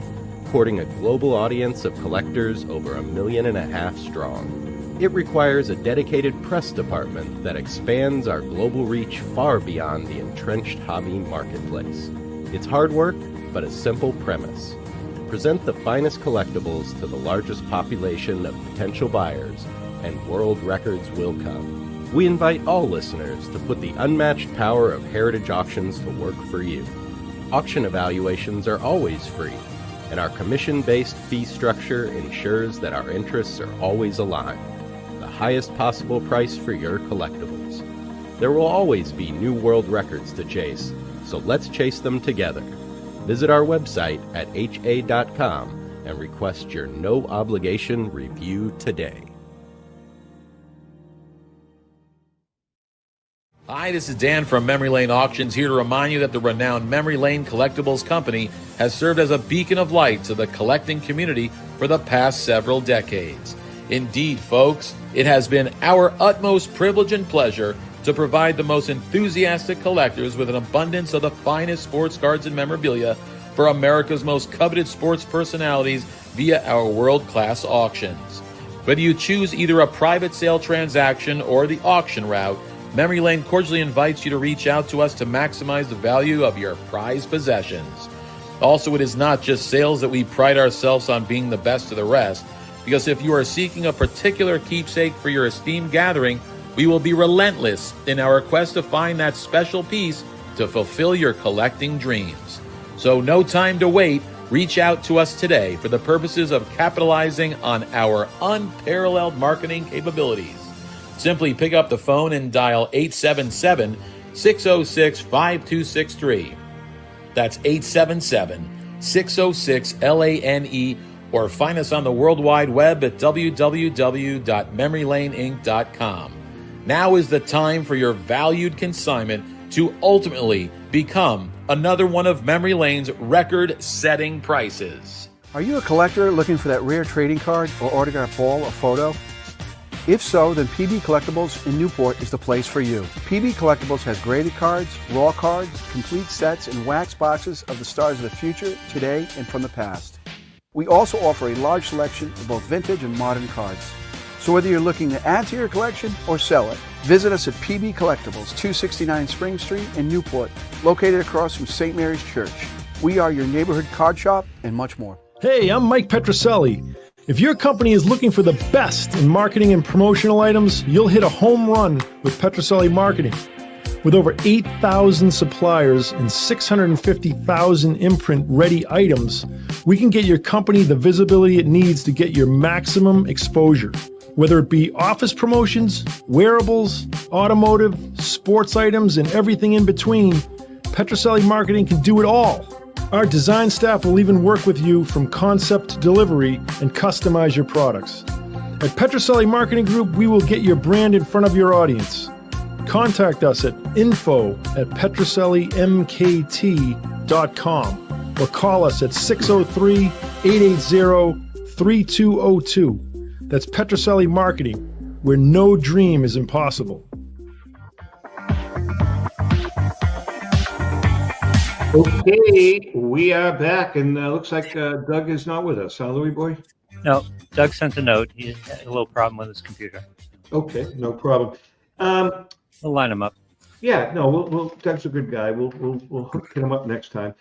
courting a global audience of collectors over 1.5 million strong. It requires a dedicated press department that expands our global reach far beyond the entrenched hobby marketplace. It's hard work, but a simple premise. Present the finest collectibles to the largest population of potential buyers, and world records will come. We invite all listeners to put the unmatched power of Heritage Auctions to work for you. Auction evaluations are always free, and our commission-based fee structure ensures that our interests are always aligned. The highest possible price for your collectibles. There will always be new world records to chase, so let's chase them together. Visit our website at ha.com and request your no-obligation review today. Hi, this is Dan from Memory Lane Auctions, here to remind you that the renowned Memory Lane Collectibles Company has served as a beacon of light to the collecting community for the past several decades. Indeed, folks, it has been our utmost privilege and pleasure to provide the most enthusiastic collectors with an abundance of the finest sports cards and memorabilia for America's most coveted sports personalities via our world-class auctions. Whether you choose either a private sale transaction or the auction route, Memory Lane cordially invites you to reach out to us to maximize the value of your prized possessions. Also, it is not just sales that we pride ourselves on being the best of the rest, because if you are seeking a particular keepsake for your esteemed gathering, we will be relentless in our quest to find that special piece to fulfill your collecting dreams. So no time to wait. Reach out to us today for the purposes of capitalizing on our unparalleled marketing capabilities. Simply pick up the phone and dial 877-606-5263. That's 877-606-LANE, or find us on the World Wide Web at www.memorylaneinc.com. Now is the time for your valued consignment to ultimately become another one of Memory Lane's record-setting prices. Are you a collector looking for that rare trading card or autographed ball or photo? If so, then PB Collectibles in Newport is the place for you. PB Collectibles has graded cards, raw cards, complete sets, and wax boxes of the stars of the future, today, and from the past. We also offer a large selection of both vintage and modern cards. So whether you're looking to add to your collection or sell it, visit us at PB Collectibles, 269 Spring Street in Newport, located across from St. Mary's Church. We are your neighborhood card shop and much more. Hey, I'm Mike Petroselli. If your company is looking for the best in marketing and promotional items, you'll hit a home run with Petroselli Marketing. With over 8,000 suppliers and 650,000 imprint-ready items, we can get your company the visibility it needs to get your maximum exposure. Whether it be office promotions, wearables, automotive, sports items, and everything in between, Petroselli Marketing can do it all. Our design staff will even work with you from concept to delivery and customize your products. At Petroselli Marketing Group, we will get your brand in front of your audience. Contact us at info@petrosellimkt.com or call us at 603-880-3202. That's Petroselli Marketing, where no dream is impossible. Okay, we are back, and looks like Doug is not with us, huh, Louie boy? No, Doug sent a note. He had a little problem with his computer. Okay, no problem. We'll line him up. Yeah, no, we'll Doug's a good guy. We'll get him up next time.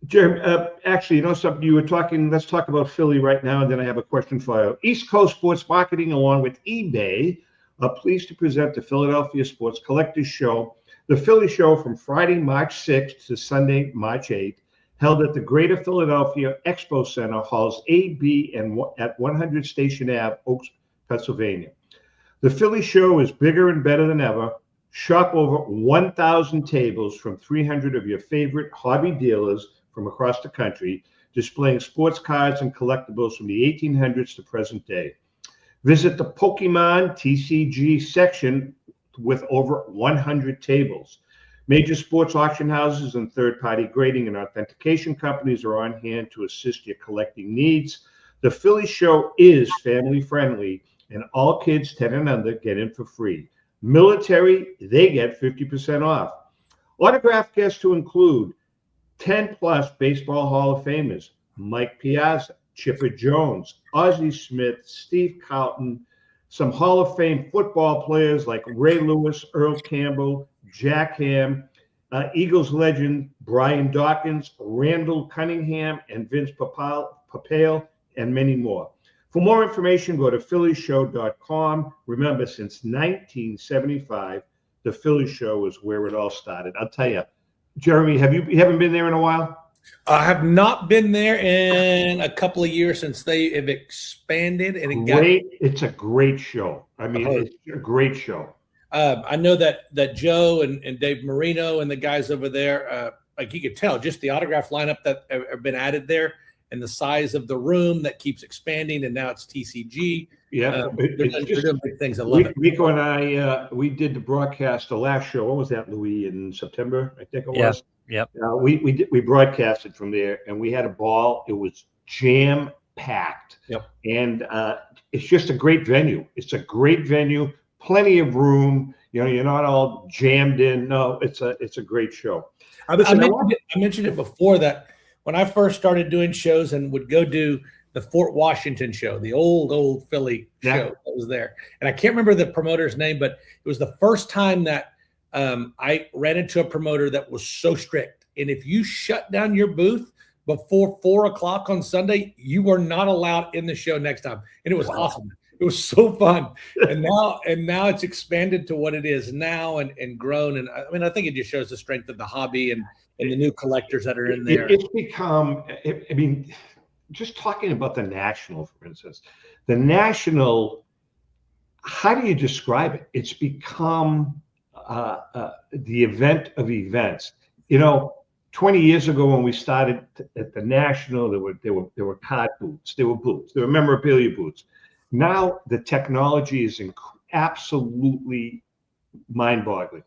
Jeremy, actually, you know something? You were talking. Let's talk about Philly right now, and then I have a question for you. East Coast Sports Marketing, along with eBay, are pleased to present the Philadelphia Sports Collectors Show. The Philly Show from Friday, March 6th to Sunday, March 8th, held at the Greater Philadelphia Expo Center, halls A, B, and at 100 Station Ave, Oaks, Pennsylvania. The Philly Show is bigger and better than ever. Shop over 1,000 tables from 300 of your favorite hobby dealers from across the country, displaying sports cards and collectibles from the 1800s to present day. Visit the Pokemon TCG section with over 100 tables. Major sports auction houses and third-party grading and authentication companies are on hand to assist your collecting needs. The Philly Show is family-friendly, and all kids 10 and under get in for free. Military, they get 50% off. Autograph guests to include 10-plus Baseball Hall of Famers, Mike Piazza, Chipper Jones, Ozzie Smith, Steve Carlton, some Hall of Fame football players like Ray Lewis, Earl Campbell, Jack Ham, Eagles legend Brian Dawkins, Randall Cunningham, and Vince Papale, and many more. For more information, go to phillyshow.com. Remember, since 1975, the Philly Show is where it all started. I'll tell you, Jeromy, you haven't been there in a while? I have not been there in a couple of years since they have expanded. And It's a great show. I mean, it's a great show. I know that Joe and Dave Marino and the guys over there, like you could tell, just the autograph lineup that have been added there and the size of the room that keeps expanding, and now it's TCG. Yeah, they're doing big things. I love it. Rico and I, we did the broadcast, the last show. What was that, Louis? In September, I think it was. Yep. We broadcasted from there, and we had a ball. It was jam packed. Yep. And it's just a great venue. It's a great venue. Plenty of room. You know, you're not all jammed in. No, it's a great show. I mentioned it before that when I first started doing shows and would go do the Fort Washington show, the old Philly show that was there. And I can't remember the promoter's name, but it was the first time that I ran into a promoter that was so strict. And if you shut down your booth before 4 o'clock on Sunday, you were not allowed in the show next time. And it was awesome. It was so fun. And now it's expanded to what it is now and grown. And I mean, I think it just shows the strength of the hobby and the new collectors that are in there. It's become, I mean, just talking about the National, for instance, the National, how do you describe it? It's become the event of events. You know, 20 years ago when we started at the National, there were card booths, there were booths, there were memorabilia booths. Now the technology is absolutely mind-boggling.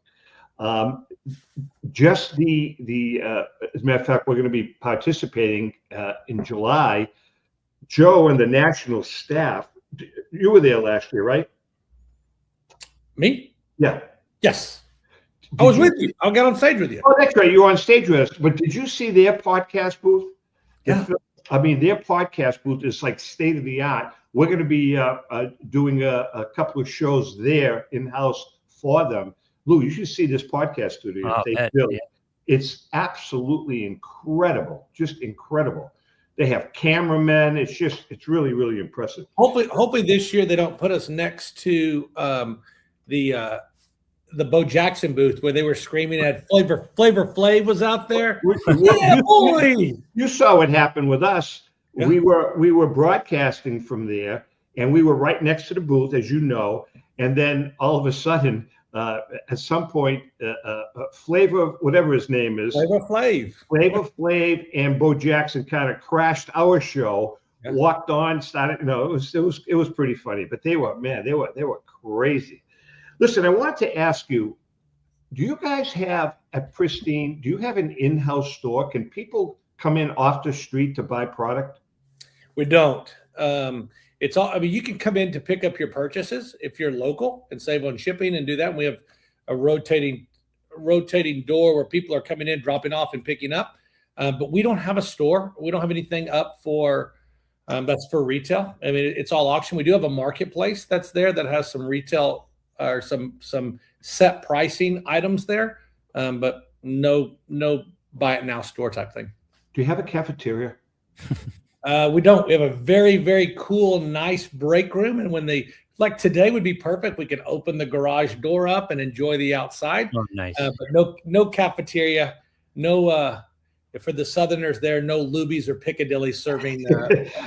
Just as a matter of fact, we're going to be participating in July. Joe and the National staff, you were there last year, right? Me? Yeah. Yes. I was with you. I got on stage with you. Oh, that's right. You were on stage with us. But did you see their podcast booth? Yeah. I mean, their podcast booth is like state of the art. We're going to be doing a couple of shows there in-house for them. Lou, you should see this podcast studio. It's absolutely incredible. Just incredible. They have cameramen. It's really, really impressive. Hopefully this year they don't put us next to the Bo Jackson booth where they were screaming at Flavor Flav was out there. Yeah, boy. You saw what happened with us. Yeah. We were broadcasting from there, and we were right next to the booth, as you know. And then all of a sudden, at some point, Flavor, whatever his name is, Flavor Flav, and Bo Jackson kind of crashed our show. Yeah. Walked on, started. No, it was pretty funny. But they were crazy. Listen, I want to ask you, do you guys have at Pristine, do you have an in-house store? Can people come in off the street to buy product? We don't. It's all, I mean, you can come in to pick up your purchases if you're local and save on shipping and do that. And we have a rotating door where people are coming in, dropping off and picking up. But we don't have a store. We don't have anything up for, that's for retail. I mean, it's all auction. We do have a marketplace that's there that has some retail or some set pricing items there, but no buy it now store type thing. Do you have a cafeteria? We don't. We have a very, very cool, nice break room. And when like today would be perfect. We can open the garage door up and enjoy the outside. Oh, nice. But no cafeteria, no, for the Southerners there, no Lubies or Piccadilly serving.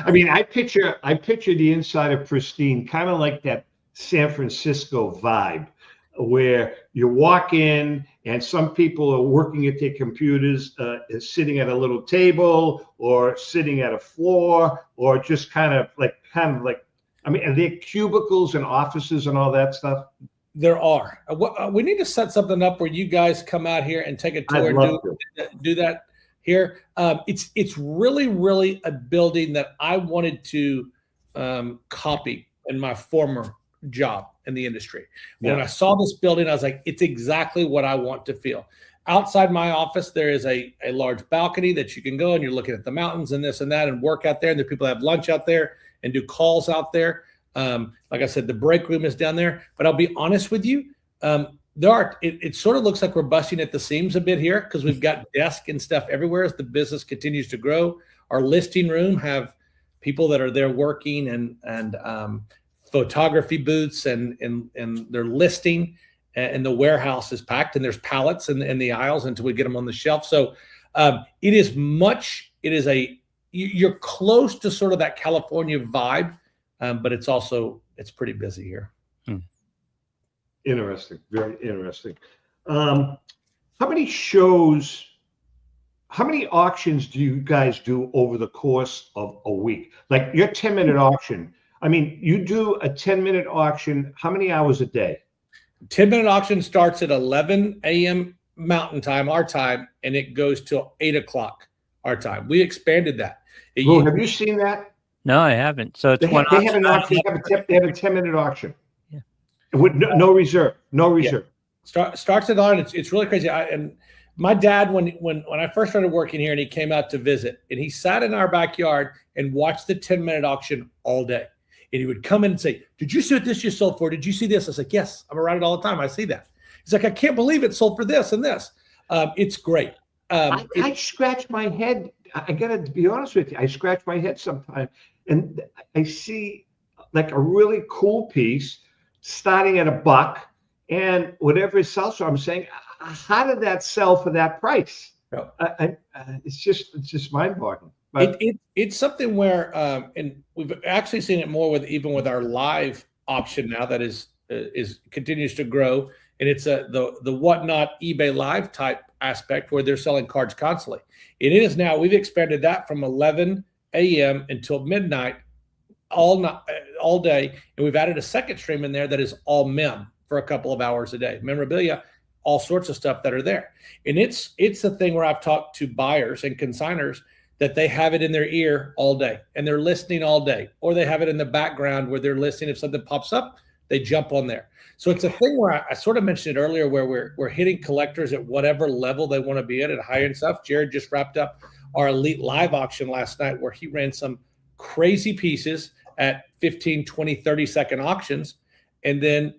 I mean, I picture the inside of Pristine, kind of like that San Francisco vibe. where you walk in and some people are working at their computers, sitting at a little table or sitting at a floor, or just kind of like, I mean, are there cubicles and offices and all that stuff? There are. We need to set something up where you guys come out here and take a tour and do that here. It's really a building that I wanted to copy in my former job in the industry. When I saw this building, I was like, it's exactly what I want to feel. Outside my office, there is a large balcony that you can go and you're looking at the mountains and this and that and work out there. And the people have lunch out there and do calls out there. Like I said, the break room is down there. But I'll be honest with you, it sort of looks like we're busting at the seams a bit here because we've got desks and stuff everywhere as the business continues to grow. Our listing room have people that are there working and photography booths and they're listing, and the warehouse is packed and there's pallets in the aisles until we get them on the shelf. So you're close to sort of that California vibe, but it's pretty busy here. Interesting. Very interesting. How many auctions do you guys do over the course of a week? Like your 10-minute auction. I mean, you do a 10-minute auction. How many hours a day? 10-minute auction starts at 11 a.m. Mountain Time, our time, and it goes till 8 o'clock our time. We expanded that. Have you seen that? No, I haven't. So it's They have a 10-minute auction. Yeah. With no reserve. No reserve. Yeah. Starts at on. It's really crazy. And my dad, when I first started working here, and he came out to visit, and he sat in our backyard and watched the 10-minute auction all day. And he would come in and say, "Did you see what this just sold for? Did you see this?" I was like, "Yes, I'm around it all the time. I see that." He's like, "I can't believe it sold for this and this." It's great. I scratch my head. I gotta be honest with you. I scratch my head sometimes, and I see like a really cool piece starting at $1, and whatever it sells for, I'm saying, how did that sell for that price? It's just mind-boggling. It's something where, and we've actually seen it more with our live auction now that is continues to grow, and it's the Whatnot eBay Live type aspect where they're selling cards constantly. It is now, we've expanded that from 11 a.m. until midnight all day, and we've added a second stream in there that is all mem for a couple of hours a day. Memorabilia, all sorts of stuff that are there, and it's the thing where I've talked to buyers and consigners that they have it in their ear all day and they're listening all day, or they have it in the background where they're listening. If something pops up, they jump on there. So it's a thing where I sort of mentioned it earlier, where we're hitting collectors at whatever level they want to be at high-end stuff. Jared just wrapped up our Elite Live auction last night where he ran some crazy pieces at 15, 20, 30-second auctions. And then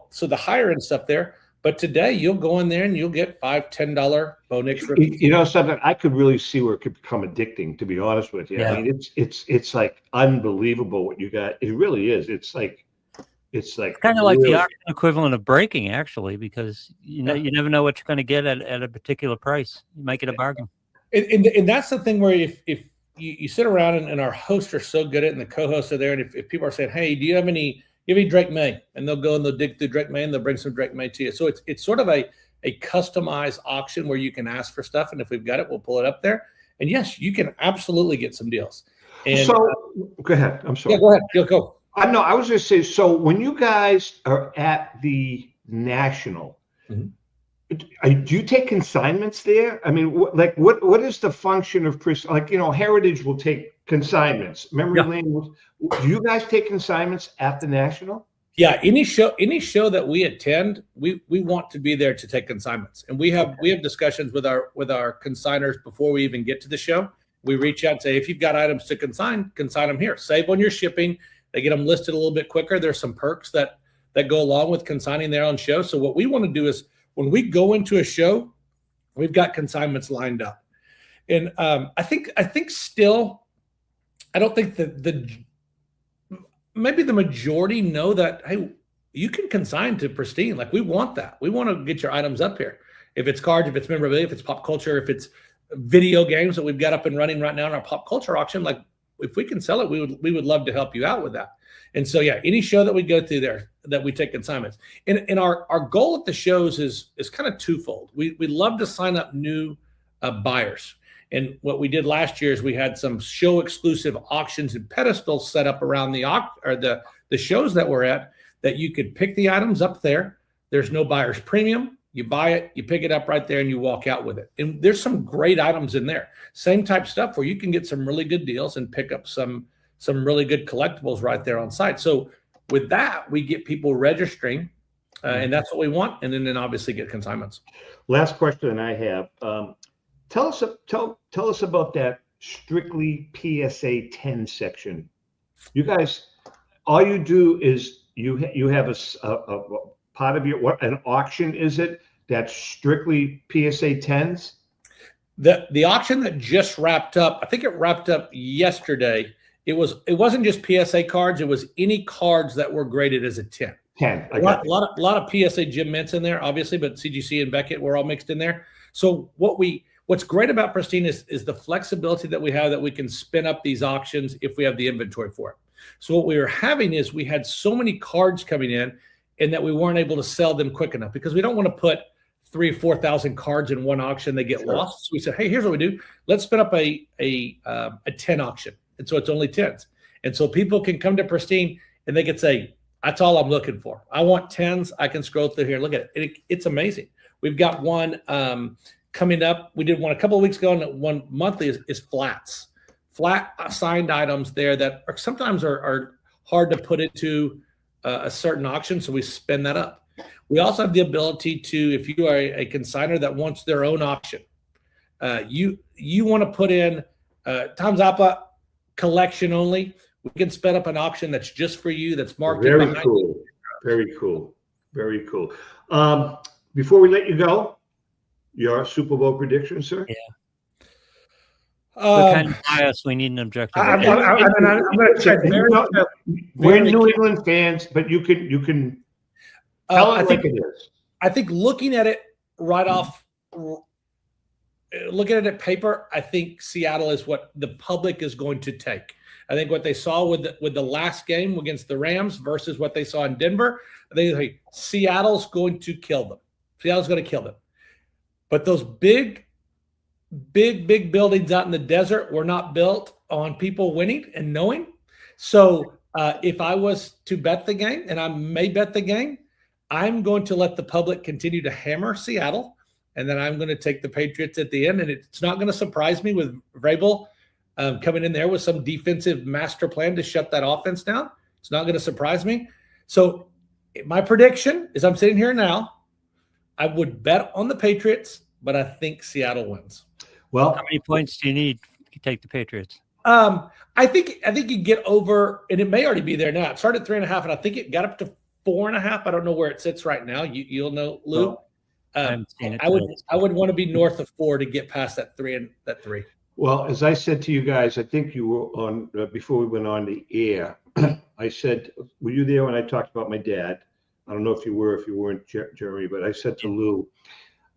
so the higher-end stuff there. But today you'll go in there and you'll get $5, $10 Bonix. You know something? I could really see where it could become addicting, to be honest with you. Yeah. I mean, it's like unbelievable what you got. It really is. It's kind of like the auction equivalent of breaking, actually, because you never know what you're going to get at a particular price. You might get a bargain. And that's the thing where if you sit around and our hosts are so good at it, and the co-hosts are there, and if people are saying, "Hey, do you have any Drake May?" and they'll go and they'll dig through Drake May and they'll bring some Drake May to you. So it's sort of a customized auction where you can ask for stuff, and if we've got it, we'll pull it up there. And yes, you can absolutely get some deals. And so go ahead. I'm sorry. Yeah, go ahead. You'll go. No, I was going to say, so when you guys are at the National, do you take consignments there? I mean, what is the function of Heritage will take consignments. Memory Lane, do you guys take consignments at the National? Yeah, any show that we attend, we want to be there to take consignments, and we have discussions with our consigners before we even get to the show. We reach out and say, if you've got items to consign them here. Save on your shipping. They get them listed a little bit quicker. There's some perks that go along with consigning their own show. So what we want to do is when we go into a show, we've got consignments lined up. And I think still, I don't think that maybe the majority know that, hey, you can consign to Pristine. Like, we want that. We want to get your items up here. If it's cards, if it's memorabilia, if it's pop culture, if it's video games that we've got up and running right now in our pop culture auction, like, if we can sell it, we would love to help you out with that. And so, yeah, any show that we go through there that we take consignments. And our goal at the shows is kind of twofold. We love to sign up new buyers. And what we did last year is we had some show exclusive auctions and pedestals set up around the shows that we're at, that you could pick the items up there. There's no buyer's premium. You buy it, you pick it up right there, and you walk out with it. And there's some great items in there. Same type stuff where you can get some really good deals and pick up some really good collectibles right there on site. So with that, we get people registering, and that's what we want. And then obviously get consignments. Last question I have. Tell us about that strictly PSA 10 section. You guys, all you do is you have a part of your, what, an auction is it that's strictly PSA 10s? The auction that just wrapped up, I think it wrapped up yesterday. It wasn't just PSA cards. It was any cards that were graded as a 10. 10. A lot of PSA Jim Mints in there, obviously, but CGC and Beckett were all mixed in there. So what's great about Pristine is the flexibility that we have, that we can spin up these auctions if we have the inventory for it. So what we were having is we had so many cards coming in, and that we weren't able to sell them quick enough, because we don't want to put 3,000 or 4,000 cards in one auction. They get lost. So we said, hey, here's what we do. Let's spin up a 10 auction. And so it's only 10s. And so people can come to Pristine and they can say, that's all I'm looking for. I want 10s. I can scroll through here. Look at it. It's amazing. We've got one coming up. We did one a couple of weeks ago, and one monthly is flats. Flat signed items there that sometimes are hard to put into a certain auction, so we spin that up. We also have the ability to, if you are a consignor that wants their own auction, you want to put in Tom Zappa collection only, we can spin up an auction that's just for you, that's marked. Very cool. Very cool. Very cool. Before we let you go, your Super Bowl prediction, sir? Yeah. What kind of bias we need an objective? I'm going to check. We're New England fans, but you can tell it like it is. I think looking at it right off, looking at it paper, I think Seattle is what the public is going to take. I think what they saw with the last game against the Rams versus what they saw in Denver, I think Seattle's going to kill them. Seattle's going to kill them. But those big buildings out in the desert were not built on people winning and knowing. So if I was to bet the game, and I may bet the game, I'm going to let the public continue to hammer Seattle, and then I'm going to take the Patriots at the end. And it's not going to surprise me with Vrabel coming in there with some defensive master plan to shut that offense down. It's not going to surprise me. So my prediction is, I'm sitting here now, I would bet on the Patriots, but I think Seattle wins. Well, how many points do you need to take the Patriots? I think you get over, and it may already be there now. It started at 3.5, and I think it got up to 4.5. I don't know where it sits right now. You'll know, Lou. I would want to be north of 4 to get past that 3. Well, as I said to you guys, I think you were on before we went on the air. I said, were you there when I talked about my dad? I don't know if you were, if you weren't, Jeremy, but I said to Lou,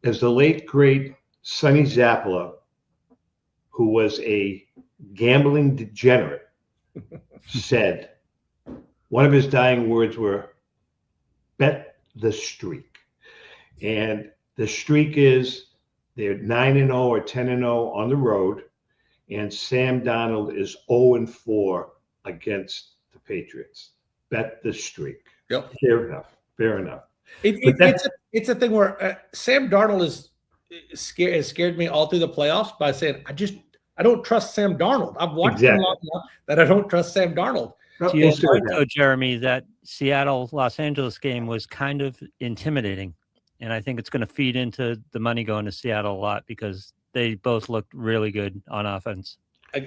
as the late great Sonny Zappala, who was a gambling degenerate, said, one of his dying words were, bet the streak. And the streak is they're 9-0 or 10-0 on the road, and Sam Darnold is 0-4 against the Patriots. Bet the streak. Yep. Fair enough. Fair enough. It's a thing where Sam Darnold has scared me all through the playoffs by saying, I don't trust Sam Darnold. I've watched him long enough that I don't trust Sam Darnold. To your point, though, Jeremy, that Seattle-Los Angeles game was kind of intimidating. And I think it's going to feed into the money going to Seattle a lot, because they both looked really good on offense.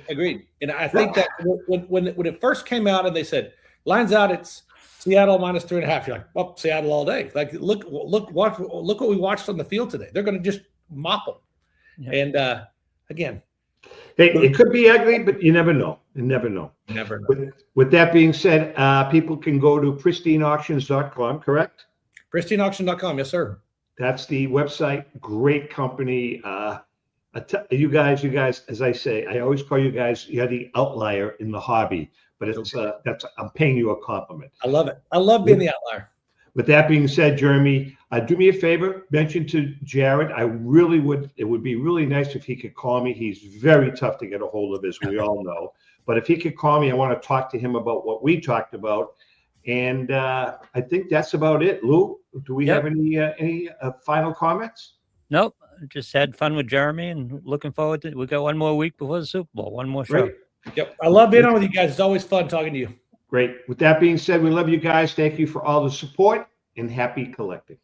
Agreed. And I think that when it first came out and they said, lines out, it's Seattle minus 3.5. You're like, well, Seattle all day. Like, look what we watched on the field today. They're going to just mop them. Yeah. And again, hey, it could be ugly, but you never know. You never know. Never know. With that being said, people can go to pristineauctions.com, correct? Pristineauction.com, yes, sir. That's the website. Great company. You guys, as I say, I always call you guys, you're the outlier in the hobby, but I'm paying you a compliment. I love it. I love being the outlier. With that being said, Jeremy, do me a favor, mention to Jared, it would be really nice if he could call me. He's very tough to get a hold of, as we all know. But if he could call me, I want to talk to him about what we talked about. And I think that's about it. Lou, do we have any final comments? Nope. Just had fun with Jeremy and looking forward to we got one more week before the Super Bowl. One more show. Great. Yep. I love being on with you guys. It's always fun talking to you. Great. With that being said, we love you guys. Thank you for all the support and happy collecting.